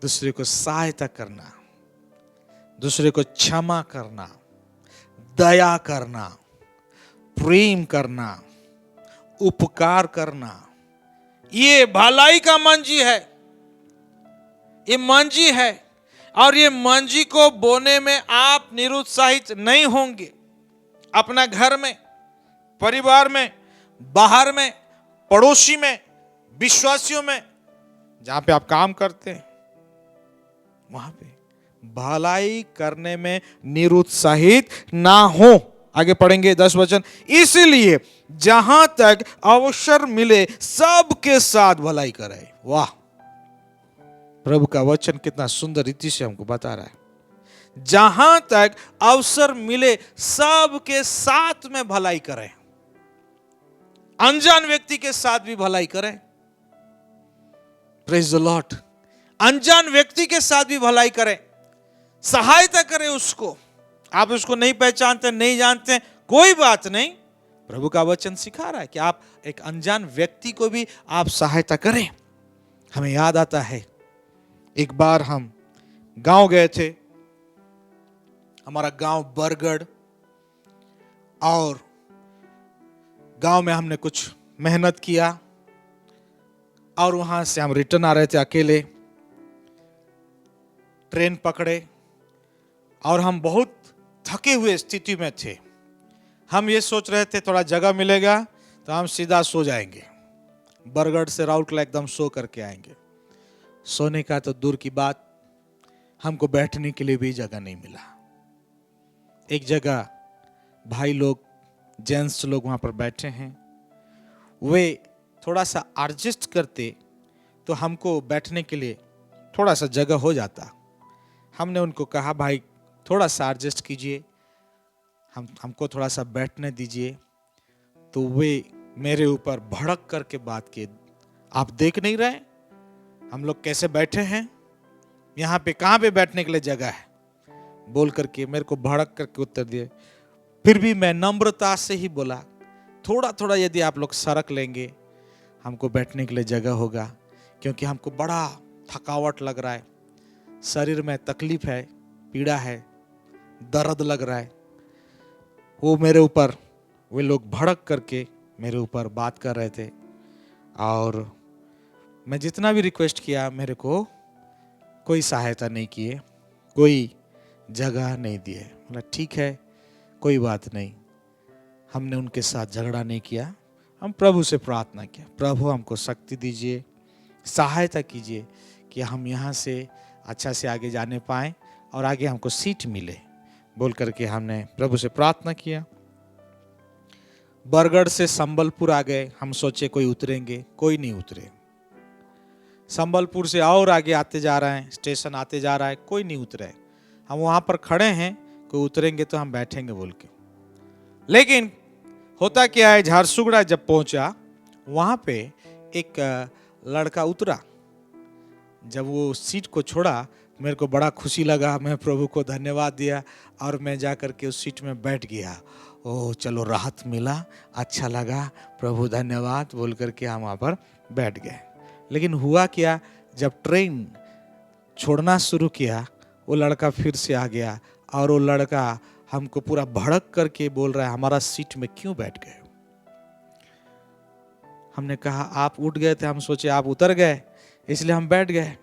दूसरे को सहायता करना, दूसरे को क्षमा करना, दया करना, प्रेम करना, उपकार करना, ये भलाई का मंजी है। ये मंजी है, और ये मंजी को बोने में आप निरुत्साहित नहीं होंगे। अपना घर में, परिवार में बाहर में, पड़ोसी में, विश्वासियों में, जहां पे आप काम करते हैं, वहां पे भलाई करने में निरुत्साहित ना हो। आगे पढ़ेंगे 10 वचन। इसलिए जहां तक अवसर मिले सबके साथ भलाई करे। वाह, प्रभु का वचन कितना सुंदर रीति से हमको बता रहा है। जहां तक अवसर मिले सबके साथ में भलाई करें। अनजान व्यक्ति के साथ भी भलाई करें। Praise the Lord. अनजान व्यक्ति के साथ भी भलाई करें, सहायता करें उसको। आप उसको नहीं पहचानते, नहीं जानते, कोई बात नहीं। प्रभु का वचन सिखा रहा है कि आप एक अनजान व्यक्ति को भी आप सहायता करें। हमें याद आता है, एक बार हम गांव गए थे। हमारा गांव बरगढ़, और गांव में हमने कुछ मेहनत किया और वहां से हम रिटर्न आ रहे थे अकेले। ट्रेन पकड़े और हम बहुत थके हुए स्थिति में थे। हम ये सोच रहे थे थोड़ा जगह मिलेगा तो हम सीधा सो जाएंगे, बरगढ़ से राउरकेला एकदम सो करके आएंगे। सोने का तो दूर की बात, हमको बैठने के लिए भी जगह नहीं मिला। एक जगह भाई लोग, जेंट्स लोग वहां पर बैठे हैं। वे थोड़ा सा एडजस्ट करते तो हमको बैठने के लिए थोड़ा सा जगह हो जाता। हमने उनको कहा, भाई थोड़ा सा एडजस्ट कीजिए, हमको थोड़ा सा बैठने दीजिए। तो वे मेरे ऊपर भड़क करके बात किए, आप देख नहीं रहे हम लोग कैसे बैठे हैं, यहाँ पे कहाँ पे बैठने के लिए जगह है, बोल करके मेरे को भड़क करके उत्तर दिए। फिर भी मैं नम्रता से ही बोला, थोड़ा थोड़ा यदि आप लोग सरक लेंगे हमको बैठने के लिए जगह होगा, क्योंकि हमको बड़ा थकावट लग रहा है, शरीर में तकलीफ है, पीड़ा है, दर्द लग रहा है। वो मेरे ऊपर, वे लोग भड़क करके मेरे ऊपर बात कर रहे थे, और मैं जितना भी रिक्वेस्ट किया मेरे को कोई सहायता नहीं किए, कोई जगह नहीं दिए। मतलब ठीक है, कोई बात नहीं। हमने उनके साथ झगड़ा नहीं किया, हम प्रभु से प्रार्थना किया, प्रभु हमको शक्ति दीजिए, सहायता कीजिए कि हम यहाँ से अच्छा से आगे जाने पाएं और आगे हमको सीट मिले, बोल करके हमने प्रभु से प्रार्थना किया। बरगढ़ से संबलपुर आ गए। हम सोचे कोई उतरेंगे, कोई नहीं उतरे। संबलपुर से और आगे आते जा रहे हैं, स्टेशन आते जा रहा है, कोई नहीं उतरे। हम वहां पर खड़े हैं, कोई उतरेंगे तो हम बैठेंगे बोल के। लेकिन होता क्या है, झारसुगड़ा जब पहुंचा वहां पे एक लड़का उतरा। जब वो सीट को छोड़ा मेरे को बड़ा खुशी लगा, मैं प्रभु को धन्यवाद दिया और मैं जा करके उस सीट में बैठ गया। ओह चलो राहत मिला, अच्छा लगा, प्रभु धन्यवाद बोल करके हम वहाँ पर बैठ गए। लेकिन हुआ क्या, जब ट्रेन छोड़ना शुरू किया वो लड़का फिर से आ गया, और वो लड़का हमको पूरा भड़क करके बोल रहा है, हमारा सीट में क्यों बैठ गए। हमने कहा आप उठ गए थे, हम सोचे आप उतर गए इसलिए हम बैठ गए।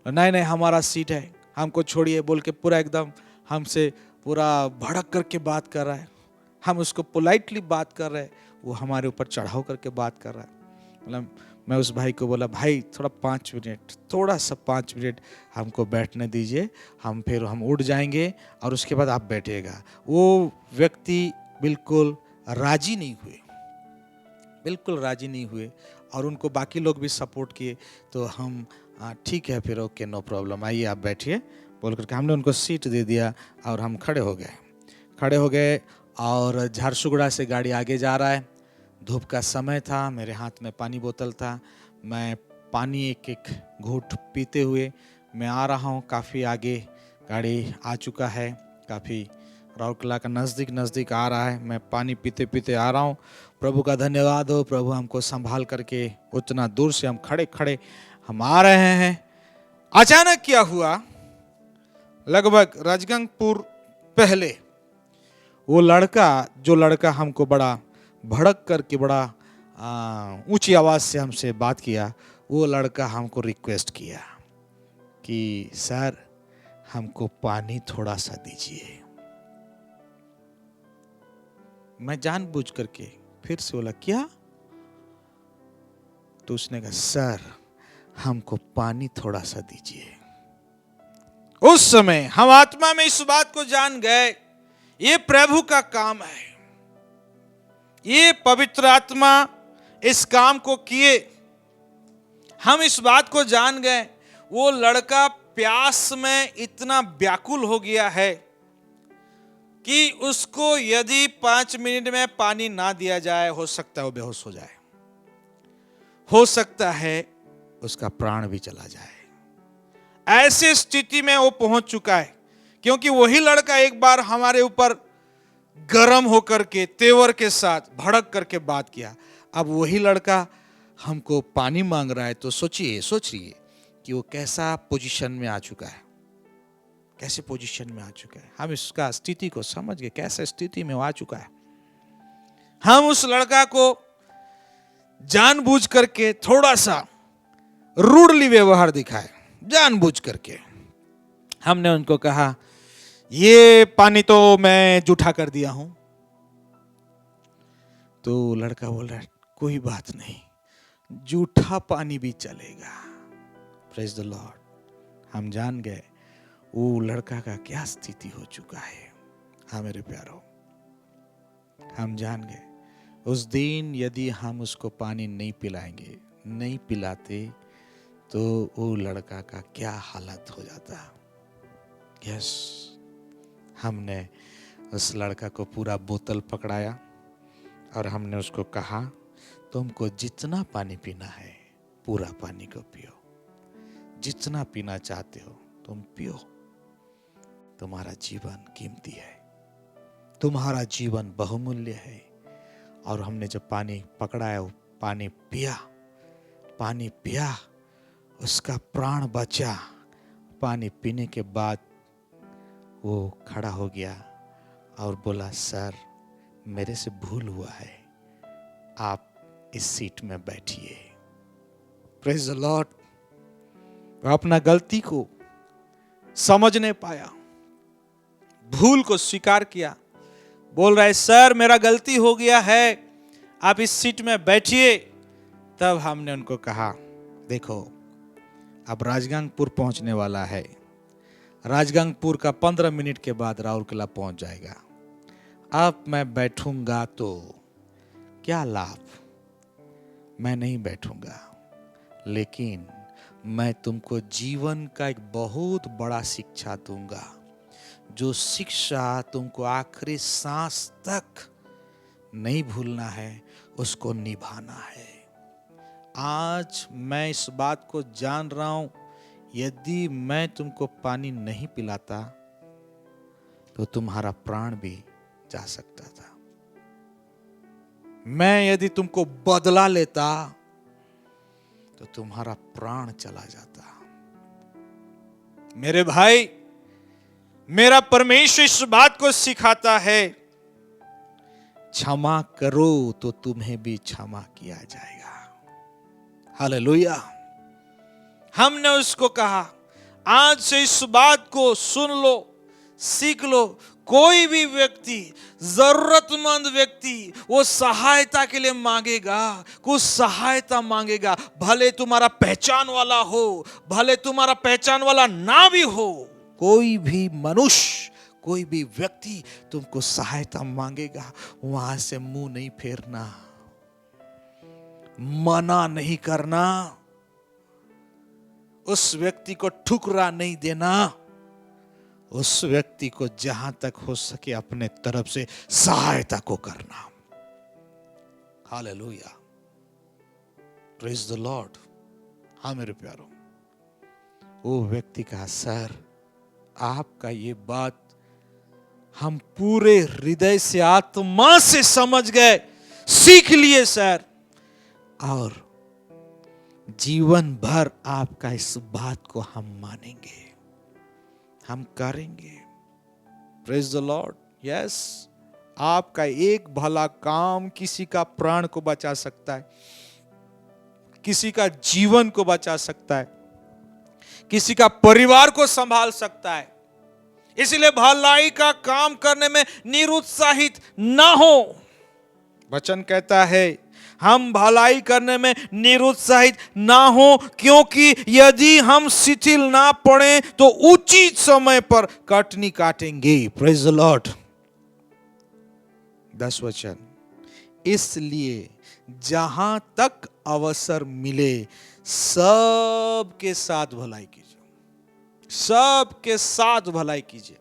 नहीं नहीं हमारा सीट है, हमको छोड़िए बोल के पूरा एकदम हमसे पूरा भड़क करके बात कर रहा है। हम उसको पोलाइटली बात कर रहे हैं, वो हमारे ऊपर चढ़ाव करके बात कर रहा है। मतलब मैं उस भाई को बोला, भाई थोड़ा 5 मिनट, थोड़ा सा 5 मिनट हमको बैठने दीजिए, हम उठ जाएंगे और उसके बाद आप बैठिएगा। वो व्यक्ति बिल्कुल राजी नहीं हुए, बिल्कुल राजी नहीं हुए, और उनको बाकी लोग भी सपोर्ट किए। तो हम ठीक है फिर, ओके नो प्रॉब्लम, आइए आप बैठिए बोल करके हमने उनको सीट दे दिया और हम खड़े हो गए। और झारसुगड़ा से गाड़ी आगे जा रहा है। धूप का समय था, मेरे हाथ में पानी बोतल था, मैं पानी एक एक घूंट पीते हुए मैं आ रहा हूँ। काफ़ी आगे गाड़ी आ चुका है, काफ़ी राउरकेला का नज़दीक आ रहा है। मैं पानी पीते पीते आ रहा हूँ। प्रभु का धन्यवाद हो, प्रभु हमको संभाल करके उतना दूर से हम खड़े हम आ रहे हैं। अचानक क्या हुआ, लगभग राजगंगपुर पहले वो जो लड़का हमको बड़ा भड़क करके बड़ा ऊंची आवाज़ से हमसे बात किया, वो लड़का हमको रिक्वेस्ट किया कि सर हमको पानी थोड़ा सा दीजिए। मैं जानबूझ करके फिर से बोला, क्या तो उसने कहा, सर हमको पानी थोड़ा सा दीजिए। उस समय हम आत्मा में इस बात को जान गए, ये प्रभु का काम है, ये पवित्र आत्मा इस काम को किए। हम इस बात को जान गए, वो लड़का प्यास में इतना व्याकुल हो गया है कि उसको यदि 5 मिनट में पानी ना दिया जाए, हो सकता है वो बेहोश हो जाए, हो सकता है उसका प्राण भी चला जाए। ऐसी स्थिति में वो पहुंच चुका है, क्योंकि वही लड़का एक बार हमारे ऊपर गरम होकर के तेवर के साथ भड़क करके बात किया। अब वही लड़का हमको पानी मांग रहा है, तो सोचिए कि वो कैसा पोजीशन में आ चुका है, कैसे पोजीशन में आ चुका है। हम इसका स्थिति को समझ गए, कैसे स्थिति में वो आ चुका है। हम उस लड़का को जानबूझ करके थोड़ा सा रूडली व्यवहार दिखाए, जानबूझ करके। हमने उनको कहा, ये पानी तो मैं जूठा कर दिया हूं। तो लड़का बोल रहा है, कोई बात नहीं, जूठा पानी भी चलेगा। Praise the Lord. हम जान गए वो लड़का का क्या स्थिति हो चुका है। हाँ मेरे प्यारों, हम जान गए उस दिन यदि हम उसको पानी नहीं पिलाएंगे, नहीं पिलाते, तो वो लड़का का क्या हालत हो जाता। यस, हमने उस लड़का को पूरा बोतल पकड़ाया और हमने उसको कहा, तुमको जितना पानी पीना है पूरा पानी को पियो, जितना पीना चाहते हो तुम पियो। तुम्हारा जीवन कीमती है, तुम्हारा जीवन बहुमूल्य है। और हमने जब पानी पकड़ाया, वो पानी पिया, उसका प्राण बचा। पानी पीने के बाद वो खड़ा हो गया और बोला, सर मेरे से भूल हुआ है, आप इस सीट में बैठिए। Praise the Lord. वो अपना गलती को समझ नहीं पाया, भूल को स्वीकार किया, बोल रहा है, सर मेरा गलती हो गया है, आप इस सीट में बैठिए। तब हमने उनको कहा, देखो अब राजगंगपुर पहुंचने वाला है, राजगंगपुर का 15 मिनट के बाद राउरकेला पहुंच जाएगा। अब मैं बैठूंगा तो क्या लाभ, मैं नहीं बैठूंगा, लेकिन मैं तुमको जीवन का एक बहुत बड़ा शिक्षा दूंगा, जो शिक्षा तुमको आखिरी सांस तक नहीं भूलना है, उसको निभाना है। आज मैं इस बात को जान रहा हूं, यदि मैं तुमको पानी नहीं पिलाता तो तुम्हारा प्राण भी जा सकता था। मैं यदि तुमको बदला लेता तो तुम्हारा प्राण चला जाता। मेरे भाई, मेरा परमेश्वर इस बात को सिखाता है, क्षमा करो तो तुम्हें भी क्षमा किया जाएगा। हालेलुया। हमने उसको कहा, आज से इस बात को सुन लो, सीख लो। कोई भी व्यक्ति, जरूरतमंद व्यक्ति, वो सहायता के लिए मांगेगा, कुछ सहायता मांगेगा, भले तुम्हारा पहचान वाला हो, भले तुम्हारा पहचान वाला ना भी हो, कोई भी मनुष्य, कोई भी व्यक्ति तुमको सहायता मांगेगा, वहां से मुंह नहीं फेरना, मना नहीं करना, उस व्यक्ति को ठुकरा नहीं देना, उस व्यक्ति को जहां तक हो सके अपने तरफ से सहायता को करना। Hallelujah, praise the Lord. हाँ मेरे प्यारों, वो व्यक्ति कहा, सर आपका ये बात हम पूरे हृदय से, आत्मा से समझ गए, सीख लिए सर, और जीवन भर आपका इस बात को हम मानेंगे, हम करेंगे। Praise the Lord. यस, आपका एक भला काम किसी का प्राण को बचा सकता है, किसी का जीवन को बचा सकता है, किसी का परिवार को संभाल सकता है। इसलिए भलाई का काम करने में निरुत्साहित ना हो। वचन कहता है, हम भलाई करने में निरुत्साहित ना हो, क्योंकि यदि हम शिथिल ना पड़े तो उचित समय पर कटनी काटेंगे। Praise the Lord. 10 वचन, इसलिए जहां तक अवसर मिले सबके साथ भलाई कीजिए, सबके साथ भलाई कीजिए।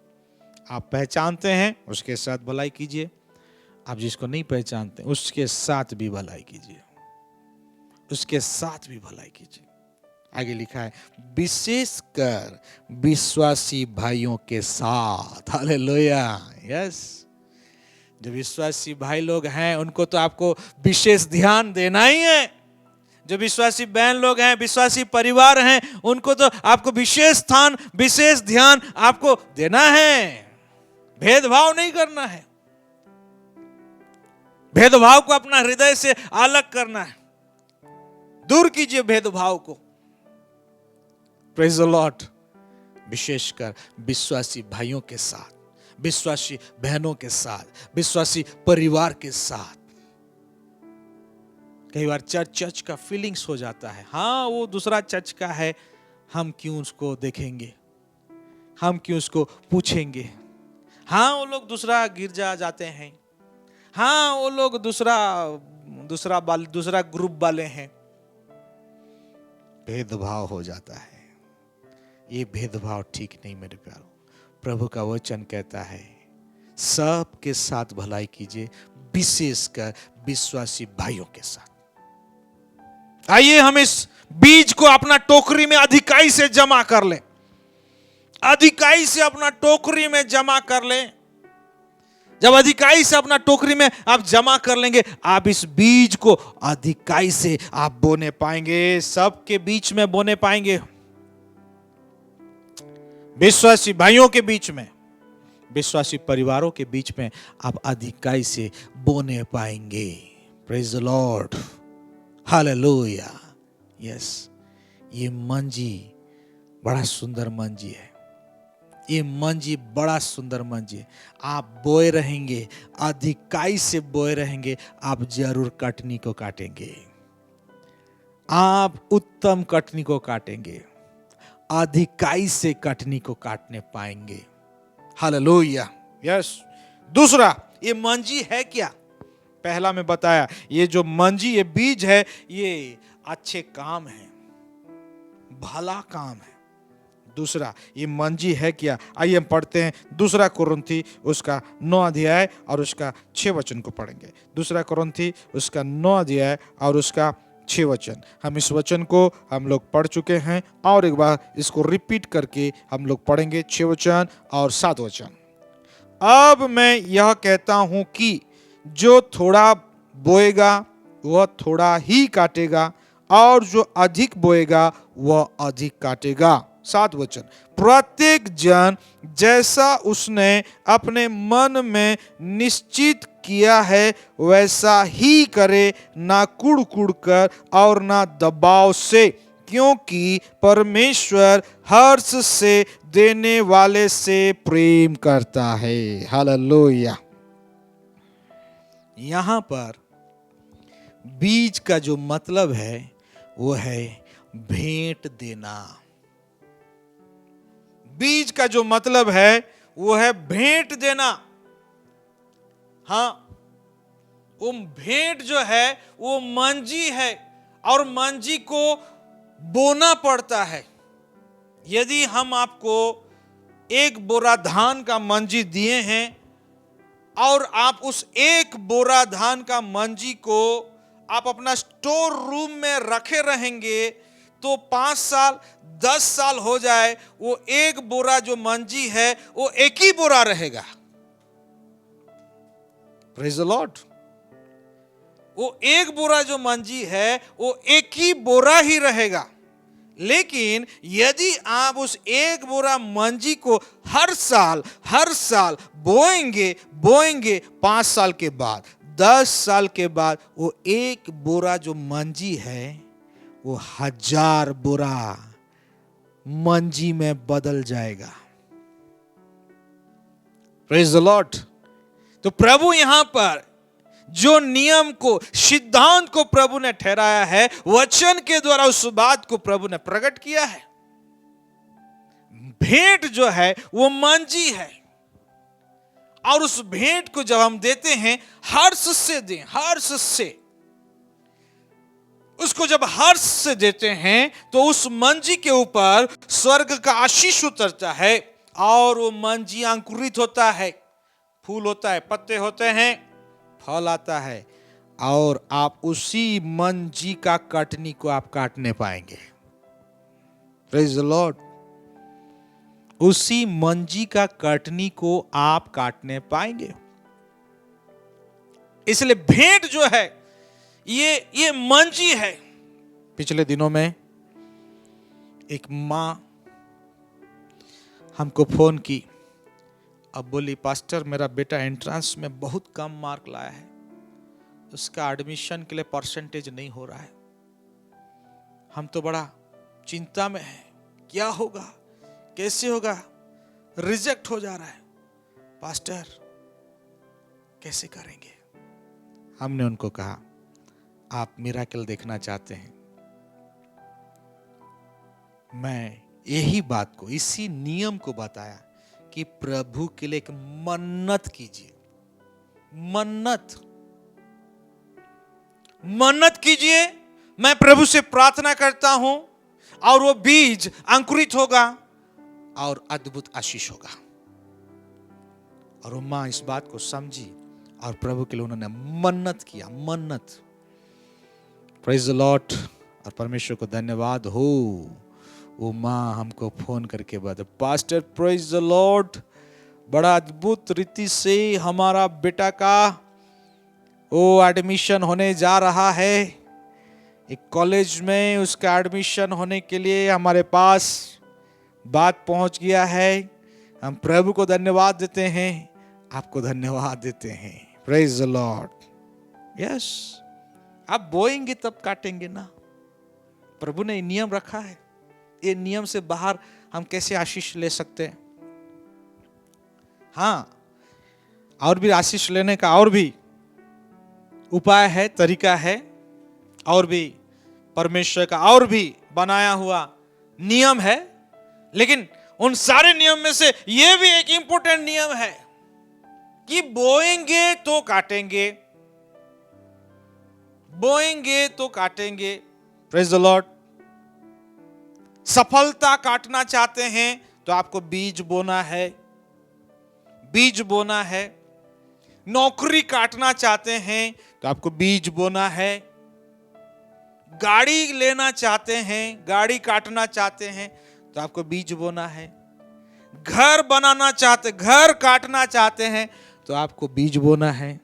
आप पहचानते हैं उसके साथ भलाई कीजिए, आप जिसको नहीं पहचानते उसके साथ भी भलाई कीजिए, उसके साथ भी भलाई कीजिए। आगे लिखा है विशेषकर विश्वासी भाइयों के साथ। Hallelujah, yes. जो विश्वासी भाई लोग हैं उनको तो आपको विशेष ध्यान देना ही है। जो विश्वासी बहन लोग हैं, विश्वासी परिवार हैं, उनको तो आपको विशेष स्थान, विशेष ध्यान आपको देना है। भेदभाव नहीं करना है, भेदभाव को अपना हृदय से अलग करना है। दूर कीजिए भेदभाव को। Praise the Lord. विशेषकर विश्वासी भाइयों के साथ, विश्वासी बहनों के साथ, विश्वासी परिवार के साथ। कई बार चर्च का फीलिंग्स हो जाता है, हाँ वो दूसरा चर्च का है, हम क्यों उसको देखेंगे, हम क्यों उसको पूछेंगे। हाँ वो लोग दूसरा गिरजा जाते हैं, हाँ वो लोग दूसरा ग्रुप वाले हैं। भेदभाव हो जाता है। ये भेदभाव ठीक नहीं मेरे प्यारों। प्रभु का वचन कहता है सबके साथ भलाई कीजिए, विशेषकर विश्वासी भाइयों के साथ। आइए हम इस बीज को अपना टोकरी में अधिकाई से जमा कर लें, अधिकाई से अपना टोकरी में जमा कर लें। जब अधिकाई से अपना टोकरी में आप जमा कर लेंगे, आप इस बीज को अधिकाई से आप बोने पाएंगे, सबके बीच में बोने पाएंगे, विश्वासी भाइयों के बीच में, विश्वासी परिवारों के बीच में आप अधिकाई से बोने पाएंगे। Praise the Lord, hallelujah, yes. ये मंजी बड़ा सुंदर मंजी है, ये मंजी बड़ा सुंदर मंजी है। आप बोए रहेंगे, अधिकाई से बोए रहेंगे, आप जरूर कटनी को काटेंगे, आप उत्तम कटनी को काटेंगे, अधिकाई से कटनी को काटने पाएंगे। Hallelujah, yes. दूसरा, ये मंजी है क्या? पहला में बताया, ये जो मंजी, ये बीज है, ये अच्छे काम है, भला काम है। दूसरा, ये मंजी है क्या? आइए हम पढ़ते हैं दूसरा कुरिन्थी उसका 9 अध्याय और उसका 6 वचन को पढ़ेंगे। दूसरा कुरिन्थी उसका 9 अध्याय और उसका 6 वचन। हम इस वचन को हम लोग पढ़ चुके हैं और एक बार इसको रिपीट करके हम लोग पढ़ेंगे। 6 वचन और 7 वचन। अब मैं यह कहता हूं कि जो थोड़ा बोएगा वह थोड़ा ही काटेगा, और जो अधिक बोएगा वह अधिक काटेगा। 7 वचन। प्रत्येक जन जैसा उसने अपने मन में निश्चित किया है वैसा ही करे, ना कुड़ कर और ना दबाव से, क्योंकि परमेश्वर हर्ष से देने वाले से प्रेम करता है। हालेलुया। यहां पर बीज का जो मतलब है वो है भेंट देना। बीज का जो मतलब है वो है भेंट देना। हाँ, वो भेंट जो है वो मंजी है, और मंजी को बोना पड़ता है। यदि हम आपको 1 बोरा धान का मंजी दिए हैं और आप उस 1 बोरा धान का मंजी को आप अपना स्टोर रूम में रखे रहेंगे, तो 5 साल 10 साल हो जाए, वो 1 बोरा जो मंजी है वो 1 ही बोरा रहेगा। Praise the Lord. वो 1 बोरा जो मंजी है वो 1 ही बोरा ही रहेगा। लेकिन यदि आप उस 1 बोरा मंजी को हर साल बोएंगे 5 साल के बाद, 10 साल के बाद, वो 1 बोरा जो मंजी है वो 1000 बोरा मंजी में बदल जाएगा। Praise the Lord. तो प्रभु यहां पर जो नियम को, सिद्धांत को प्रभु ने ठहराया है, वचन के द्वारा उस बात को प्रभु ने प्रकट किया है। भेंट जो है वो मंजी है, और उस भेंट को जब हम देते हैं हर्ष से दें, हर्ष से। उसको जब हर्ष से देते हैं तो उस मंजी के ऊपर स्वर्ग का आशीष उतरता है, और वो मंजी अंकुरित होता है, फूल होता है, पत्ते होते हैं, फल आता है, और आप उसी मंजी का कटनी को आप काटने पाएंगे। Praise the Lord. उसी मंजी का कटनी को आप काटने पाएंगे। इसलिए भेंट जो है ये मंजी है। पिछले दिनों में एक मां हमको फोन की, अब बोली पास्टर मेरा बेटा एंट्रेंस में बहुत कम मार्क लाया है, उसका एडमिशन के लिए परसेंटेज नहीं हो रहा है, हम तो बड़ा चिंता में हैं, क्या होगा, कैसे होगा, रिजेक्ट हो जा रहा है, पास्टर कैसे करेंगे। हमने उनको कहा आप मिरेकल देखना चाहते हैं, मैं यही बात को, इसी नियम को बताया कि प्रभु के लिए एक मन्नत कीजिए, मन्नत कीजिए। मैं प्रभु से प्रार्थना करता हूं और वो बीज अंकुरित होगा और अद्भुत आशीष होगा। और वो मां इस बात को समझी और प्रभु के लिए उन्होंने मन्नत किया, मन्नत। Praise the Lord. और परमेश्वर को धन्यवाद हो, वो मां हमको फोन करके बता, पास्टर प्रेज द लॉर्ड, बड़ा अद्भुत रीति से हमारा बेटा का वो एडमिशन होने जा रहा है, एक कॉलेज में उसका एडमिशन होने के लिए हमारे पास बात पहुंच गया है। हम प्रभु को धन्यवाद देते हैं, आपको धन्यवाद देते हैं। Praise the Lord. यस, आप बोएंगे तब काटेंगे ना। प्रभु ने नियम रखा है, ये नियम से बाहर हम कैसे आशीष ले सकते हैं। हाँ, और भी आशीष लेने का और भी उपाय है, तरीका है, और भी परमेश्वर का और भी बनाया हुआ नियम है, लेकिन उन सारे नियम में से यह भी एक इंपॉर्टेंट नियम है कि बोएंगे तो काटेंगे, बोएंगे तो काटेंगे। Praise the Lord. सफलता काटना चाहते हैं तो आपको बीज बोना है, बीज बोना है। नौकरी काटना चाहते हैं तो आपको बीज बोना है। गाड़ी लेना चाहते हैं, गाड़ी काटना चाहते हैं तो आपको बीज बोना है। घर बनाना चाहते, घर काटना चाहते हैं तो आपको बीज बोना है।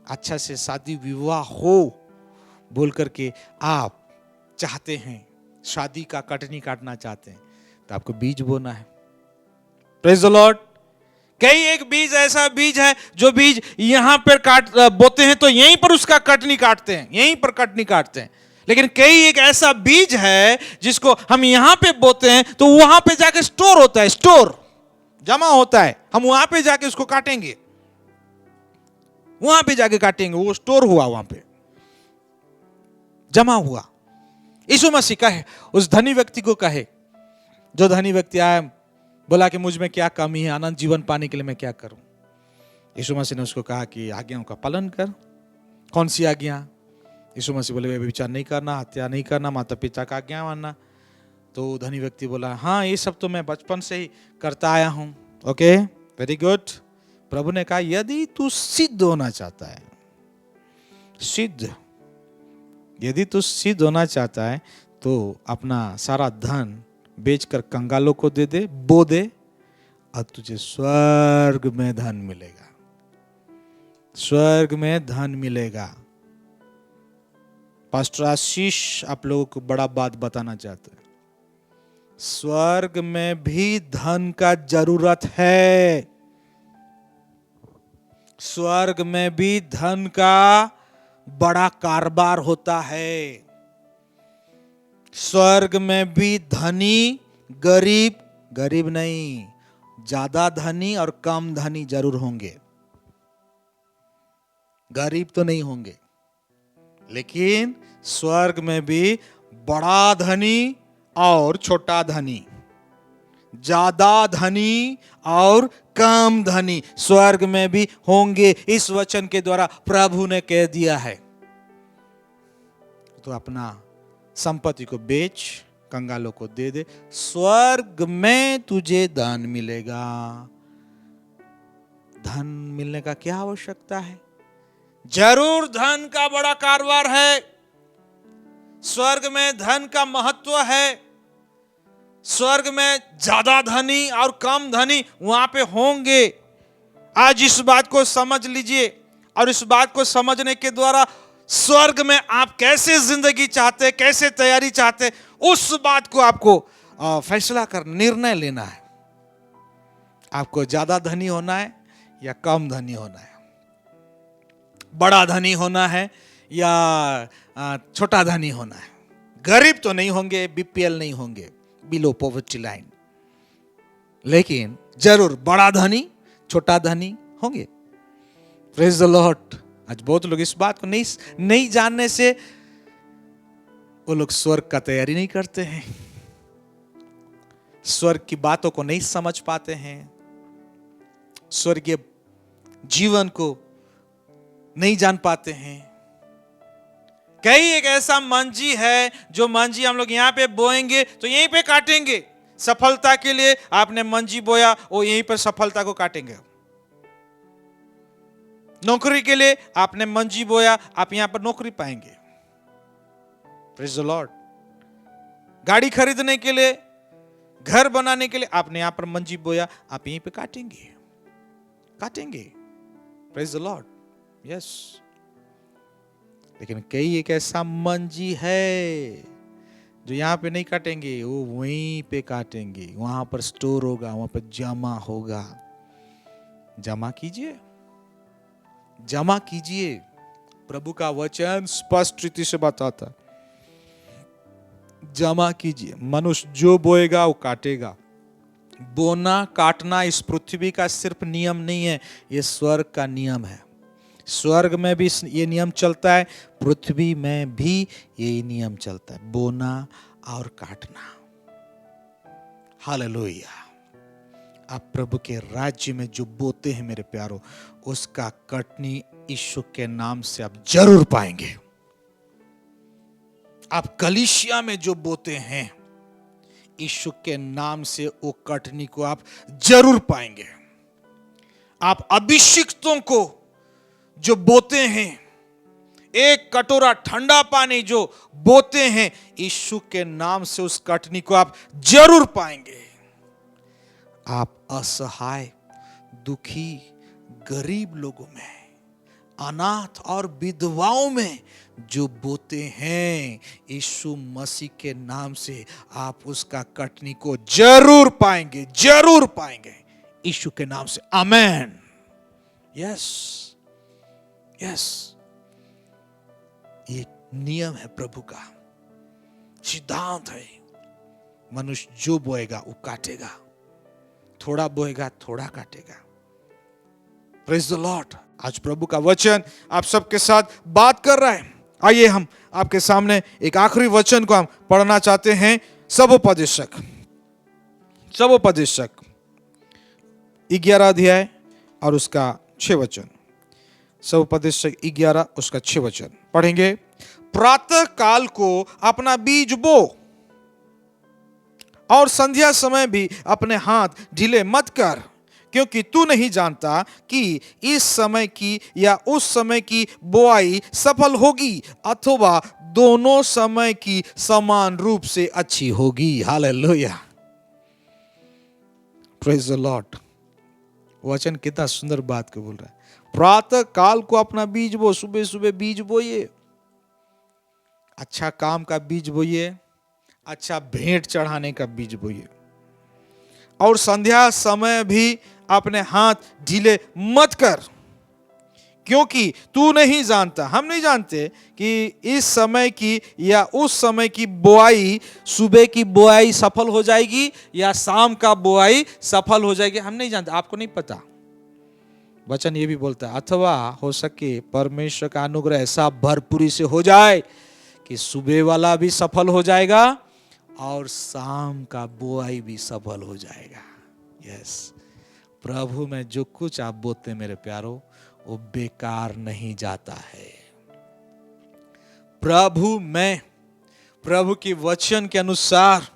अच्छा से शादी विवाह हो बोल करके आप चाहते हैं, शादी का कटनी काटना चाहते हैं तो आपको बीज बोना है। Praise the Lord. कई एक बीज ऐसा बीज है जो बीज यहां पर बोते हैं तो यहीं पर उसका कटनी काटते हैं, यहीं पर कटनी काटते हैं। लेकिन कई एक ऐसा बीज है जिसको हम यहां पे बोते हैं तो वहां पे जाके स्टोर होता है, स्टोर जमा होता है, हम वहां पे जाके उसको काटेंगे, वहां पे जाके काटेंगे, वो स्टोर हुआ, वहां पे जमा हुआ। यीशु मसीह कहे, उस धनी व्यक्ति को कहे, जो धनी व्यक्ति आया बोला कि मुझ में क्या कमी है, अनंत जीवन पाने के लिए मैं क्या करूं। यीशु मसीह ने उसको कहा कि आज्ञाओं का पालन कर। कौन सी आज्ञा? यीशु मसीह बोले व्यभिचार नहीं करना, हत्या नहीं करना, माता पिता का आज्ञा मानना। तो धनी व्यक्ति बोला हाँ ये सब तो मैं बचपन से ही करता आया हूं। Okay, very good. प्रभु ने कहा यदि तू सिद्ध होना चाहता है, सिद्ध, यदि तू सिद्ध होना चाहता है तो अपना सारा धन बेचकर कंगालों को दे दे, बो दे, और तुझे स्वर्ग में धन मिलेगा, स्वर्ग में धन मिलेगा। पास्टर आशीष आप लोगों को बड़ा बात बताना चाहते हैं, स्वर्ग में भी धन का जरूरत है, स्वर्ग में भी धन का बड़ा कारोबार होता है। स्वर्ग में भी धनी गरीब, गरीब नहीं, ज्यादा धनी और कम धनी जरूर होंगे। गरीब तो नहीं होंगे, लेकिन स्वर्ग में भी बड़ा धनी और छोटा धनी, ज्यादा धनी और कम धनी स्वर्ग में भी होंगे। इस वचन के द्वारा प्रभु ने कह दिया है। तो अपना संपत्ति को बेच, कंगालों को दे दे, स्वर्ग में तुझे धन मिलेगा। धन मिलने का क्या आवश्यकता है? जरूर धन का बड़ा कारोबार है, स्वर्ग में धन का महत्व है, स्वर्ग में ज्यादा धनी और कम धनी वहां पे होंगे। आज इस बात को समझ लीजिए, और इस बात को समझने के द्वारा स्वर्ग में आप कैसे जिंदगी चाहते, कैसे तैयारी चाहते, उस बात को आपको फैसला कर, निर्णय लेना है। आपको ज्यादा धनी होना है या कम धनी होना है, बड़ा धनी होना है या छोटा धनी होना है। गरीब तो नहीं होंगे, बीपीएल नहीं होंगे, बिलो पॉवर्टी लाइन, लेकिन जरूर बड़ा धनी छोटा धनी होंगे। Praise the Lord. आज बहुत लोग इस बात को नहीं जानने से वो लोग स्वर्ग का तैयारी नहीं करते हैं, स्वर्ग की बातों को नहीं समझ पाते हैं, स्वर्गीय जीवन को नहीं जान पाते हैं। कई एक ऐसा मंजी है जो मंजी हम लोग यहां पे बोएंगे तो यहीं पे काटेंगे। सफलता के लिए आपने मंजी बोया, वो यहीं पर सफलता को काटेंगे। नौकरी के लिए आपने मंजी बोया, आप यहां पर नौकरी पाएंगे। Praise the Lord. गाड़ी खरीदने के लिए, घर बनाने के लिए आपने यहां पर मंजी बोया, आप यहीं पे काटेंगे। Praise the Lord. यस। लेकिन कई एक ऐसा मंजी है जो यहां पे नहीं काटेंगे, वो वहीं पे काटेंगे। वहां पर स्टोर होगा, वहां पर जमा होगा। जमा कीजिए। प्रभु का वचन स्पष्ट रीति से बताता, जमा कीजिए। मनुष्य जो बोएगा वो काटेगा। बोना काटना इस पृथ्वी का सिर्फ नियम नहीं है, ये स्वर्ग का नियम है। स्वर्ग में भी ये नियम चलता है, पृथ्वी में भी यही नियम चलता है, बोना और काटना। हालेलुया। आप प्रभु के राज्य में जो बोते हैं मेरे प्यारो, उसका कटनी यीशु के नाम से आप जरूर पाएंगे। आप कलीसिया में जो बोते हैं, यीशु के नाम से वो कटनी को आप जरूर पाएंगे। आप अभिषिक्तों को जो बोते हैं, एक कटोरा ठंडा पानी जो बोते हैं, यीशु के नाम से उस कटनी को आप जरूर पाएंगे। आप असहाय, दुखी, गरीब लोगों में, अनाथ और विधवाओं में जो बोते हैं, यीशु मसीह के नाम से आप उसका कटनी को जरूर पाएंगे, यीशु के नाम से। आमेन। यस। ये नियम है प्रभु का, सिद्धांत है। मनुष्य जो बोएगा वो काटेगा, थोड़ा बोएगा थोड़ा काटेगा। Praise the Lord. आज प्रभु का वचन आप सबके साथ बात कर रहा है। आइए हम आपके सामने एक आखिरी वचन को हम पढ़ना चाहते हैं। सबोपदेशक 11 अध्याय और उसका 6 वचन। सबोपदेशक 11 उसका 6 वचन पढ़ेंगे। प्रातः काल को अपना बीज बो और संध्या समय भी अपने हाथ ढीले मत कर, क्योंकि तू नहीं जानता कि इस समय की या उस समय की बुआई सफल होगी अथवा दोनों समय की समान रूप से अच्छी होगी। हालेलुया। Praise the Lord. वचन कितना सुंदर बात को बोल रहा है। प्रातः काल को अपना बीज बो, सुबह सुबह बीज बोइए, अच्छा काम का बीज बोइए, अच्छा भेंट चढ़ाने का बीज बोइए, और संध्या समय भी अपने हाथ ढीले मत कर, क्योंकि तू नहीं जानता, हम नहीं जानते कि इस समय की या उस समय की बुआई, सुबह की बुआई सफल हो जाएगी या शाम का बुआई सफल हो जाएगी। हम नहीं जानते, आपको नहीं पता। वचन ये भी बोलता है अथवा हो सके परमेश्वर का अनुग्रह ऐसा भरपूरी से हो जाए कि सुबह वाला भी सफल हो जाएगा और शाम का बुआई भी सफल हो जाएगा। यस, प्रभु में जो कुछ आप बोते मेरे प्यारो वो बेकार नहीं जाता है। प्रभु में, प्रभु की वचन के अनुसार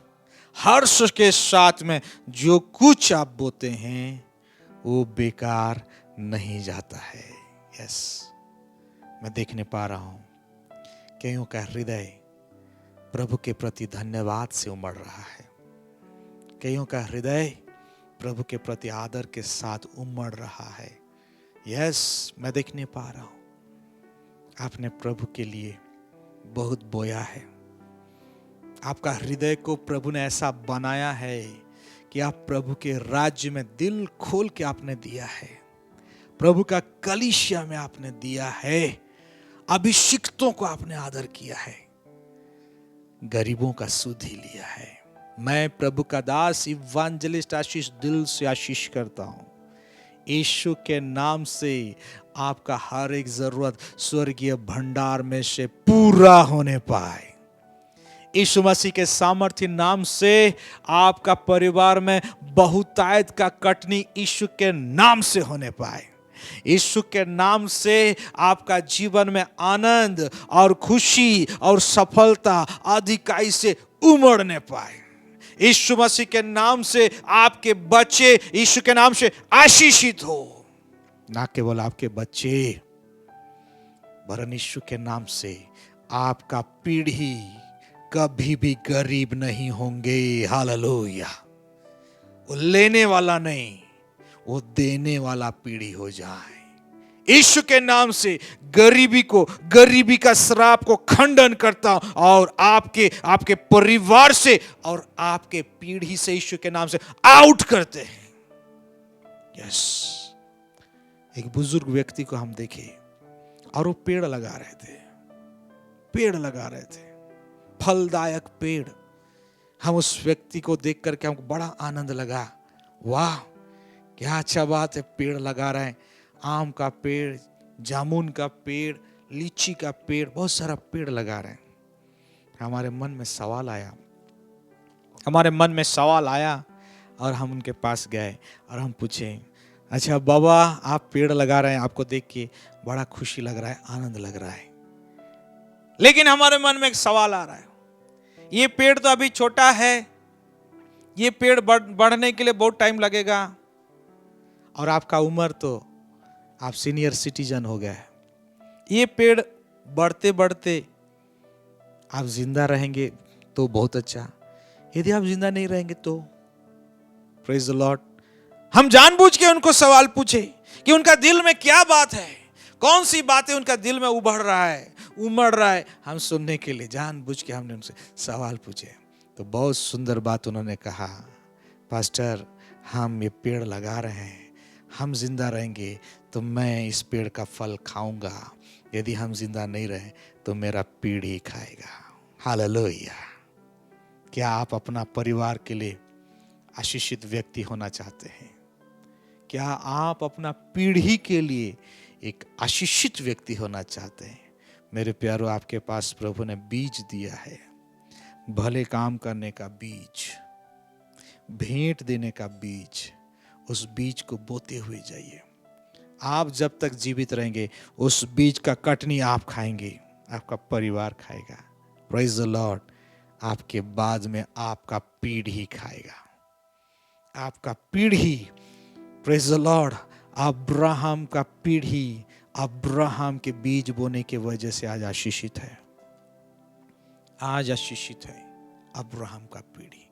हर्ष के साथ में जो कुछ आप बोते हैं वो बेकार नहीं जाता है। यस, मैं देखने पा रहा हूं कईयों का हृदय प्रभु के प्रति धन्यवाद से उमड़ रहा है। कईयों का हृदय प्रभु के प्रति आदर के साथ उमड़ रहा है। यस, मैं देखने पा रहा हूं आपने प्रभु के लिए बहुत बोया है। आपका हृदय को प्रभु ने ऐसा बनाया है कि आप प्रभु के राज्य में दिल खोल के आपने दिया है। प्रभु का कलीसिया में आपने दिया है। अभिषिक्तों को आपने आदर किया है। गरीबों का सुध ही लिया है। मैं प्रभु का दास इवांजलिस्ट आशीष दिल से आशीष करता हूं। यीशु के नाम से आपका हर एक जरूरत स्वर्गीय भंडार में से पूरा होने पाए। यीशु मसीह के सामर्थ्य नाम से आपका परिवार में बहुतायत का कटनी यीशु के नाम से होने पाए। यीशु के नाम से आपका जीवन में आनंद और खुशी और सफलता अधिकाई से उमड़ने पाए। यीशु मसीह के नाम से आपके बच्चे यीशु के नाम से आशीषित हो। ना केवल आपके बच्चे वरन यीशु के नाम से आपका पीढ़ी कभी भी गरीब नहीं होंगे। हालेलुया। वो लेने वाला नहीं, वो देने वाला पीढ़ी हो जाए। यीशु के नाम से गरीबी का श्राप को खंडन करता हूं और आपके परिवार से और आपके पीढ़ी से यीशु के नाम से आउट करते हैं। यस, एक बुजुर्ग व्यक्ति को हम देखे और वो पेड़ लगा रहे थे, फलदायक पेड़। हम उस व्यक्ति को देख करके हमको बड़ा आनंद लगा। वाह, क्या अच्छा बात है, पेड़ लगा रहे हैं। आम का पेड़, जामुन का पेड़, लीची का पेड़, बहुत सारा पेड़ लगा रहे हैं। हमारे मन में सवाल आया और हम उनके पास गए और हम पूछे, अच्छा बाबा आप पेड़ लगा रहे हैं, आपको देख के बड़ा खुशी लग रहा है, आनंद लग रहा है, लेकिन हमारे मन में एक सवाल आ रहा है, ये पेड़ तो अभी छोटा है, ये पेड़ बढ़ने के लिए बहुत टाइम लगेगा और आपका उम्र तो आप सीनियर सिटीजन हो गया है। ये पेड़ बढ़ते बढ़ते आप जिंदा रहेंगे तो बहुत अच्छा, यदि आप जिंदा नहीं रहेंगे तो। Praise the Lord. हम जानबूझ के उनको सवाल पूछे कि उनका दिल में क्या बात है, कौन सी बातें उनका दिल में उमड़ रहा है। हम सुनने के लिए जानबूझ के हमने उनसे सवाल पूछे तो बहुत सुंदर बात उन्होंने कहा, पास्टर हम ये पेड़ लगा रहे हैं, हम जिंदा रहेंगे तो मैं इस पेड़ का फल खाऊंगा, यदि हम जिंदा नहीं रहे तो मेरा पीढ़ी खाएगा। हालेलुया। क्या आप अपना परिवार के लिए आशीषित व्यक्ति होना चाहते हैं? क्या आप अपना पीढ़ी के लिए एक आशीषित व्यक्ति होना चाहते हैं? मेरे प्यारों, आपके पास प्रभु ने बीज दिया है, भले काम करने का बीज, भेंट देने का बीज। उस बीज को बोते हुए जाइए। आप जब तक जीवित रहेंगे उस बीज का कटनी आप खाएंगे, आपका परिवार खाएगा। Praise the Lord. आपके बाद में आपका पीढ़ी खाएगा, आपका पीढ़ी। Praise the Lord. अब्राहम का पीढ़ी अब्राहम के बीज बोने के वजह से आज आशीषित है, आज आशीषित है अब्राहम का पीढ़ी।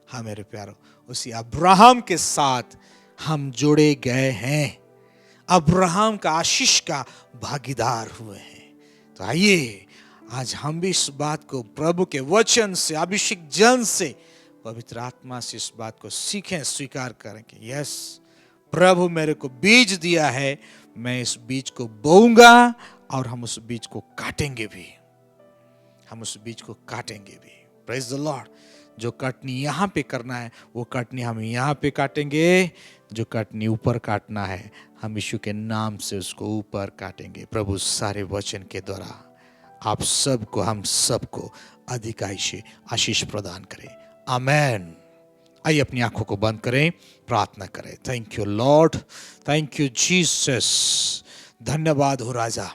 हाँ मेरे प्यारों, उसी अब्राहम के साथ हम जुड़े गए हैं, अब्राहम का आशीष का भागीदार हुए हैं। तो आइए आज हम भी इस बात को प्रभु के वचन से, अभिषेक जन से, पवित्र आत्मा से इस बात को सीखें, स्वीकार करें कि यस, प्रभु मेरे को बीज दिया है, मैं इस बीज को बोऊंगा और हम उस बीज को काटेंगे भी, हम उस बीज को काटेंगे भी। Praise the Lord. जो कटनी यहाँ पे करना है वो कटनी हम यहाँ पे काटेंगे, जो कटनी ऊपर काटना है, हम यीशु के नाम से उसको ऊपर काटेंगे। प्रभु सारे वचन के द्वारा आप सबको, हम सबको अधिकांश आशीष प्रदान करें। आमेन। आइए अपनी आंखों को बंद करें, प्रार्थना करें। Thank you Lord, thank you Jesus. धन्यवाद हो राजा,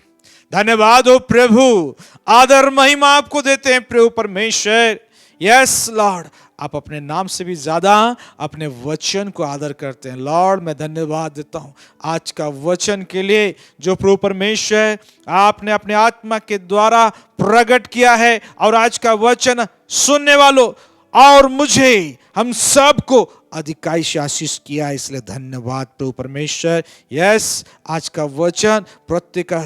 धन्यवाद हो प्रभु। आदर महिमा आपको देते हैं प्रभु परमेश्वर। यस लॉर्ड, आप अपने नाम से भी ज्यादा अपने वचन को आदर करते हैं। लॉर्ड मैं धन्यवाद देता हूं आज का वचन के लिए जो प्रभु परमेश्वर आपने अपने आत्मा के द्वारा प्रकट किया है, और आज का वचन सुनने वालों और मुझे, हम सबको अधिकांश आशीष किया, इसलिए धन्यवाद प्रभु परमेश्वर। यस, आज का वचन प्रत्येक का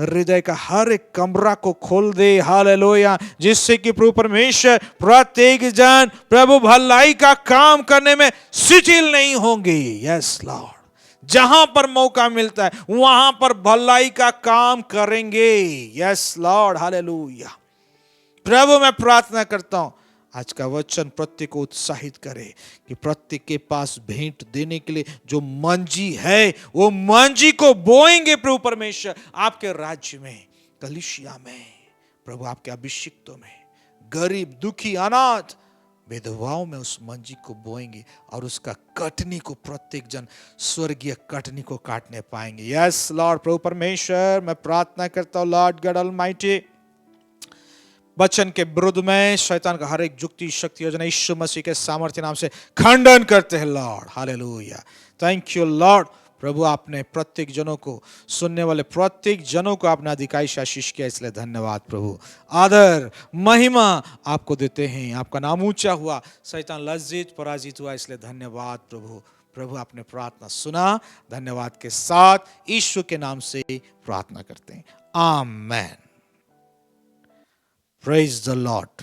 हृदय का हर एक कमरा को खोल दे। हालेलुया। जिससे कि प्रभु परमेश्वर प्रत्येक जन प्रभु भलाई का काम करने में शिथिल नहीं होंगे। यस लॉर्ड, जहां पर मौका मिलता है वहां पर भलाई का काम करेंगे। Yes Lord, hallelujah. प्रभु मैं प्रार्थना करता हूं आज का वचन प्रत्येक को उत्साहित करे कि प्रत्येक के पास भेंट देने के लिए जो मंजी है वो मंजी को बोएंगे प्रभु परमेश्वर आपके राज्य में, कलीसिया में, प्रभु आपके अभिषिक्तों में, गरीब दुखी अनाथ विधवाओं में उस मंजी को बोएंगे, और उसका कटनी को प्रत्येक जन स्वर्गीय कटनी को काटने पाएंगे। यस लॉर्ड, प्रभु परमेश्वर मैं प्रार्थना करता हूँ लॉर्ड गॉड ऑलमाइटी, वचन के विरुद्ध में शैतान का हर एक जुक्ति शक्ति योजना यीशु मसीह के सामर्थ्य नाम से खंडन करते हैं Lord. Hallelujah. Thank you Lord. प्रभु आपने प्रत्येक जनों को, सुनने वाले प्रत्येक जनों को आपने अधिकांश आशीष किया, इसलिए धन्यवाद प्रभु। आदर महिमा आपको देते हैं, आपका नाम ऊंचा हुआ, शैतान लज्जित पराजित हुआ, इसलिए धन्यवाद प्रभु। प्रभु आपने प्रार्थना सुना, धन्यवाद के साथ यीशु के नाम से प्रार्थना करते हैं। आमेन। Praise the Lord.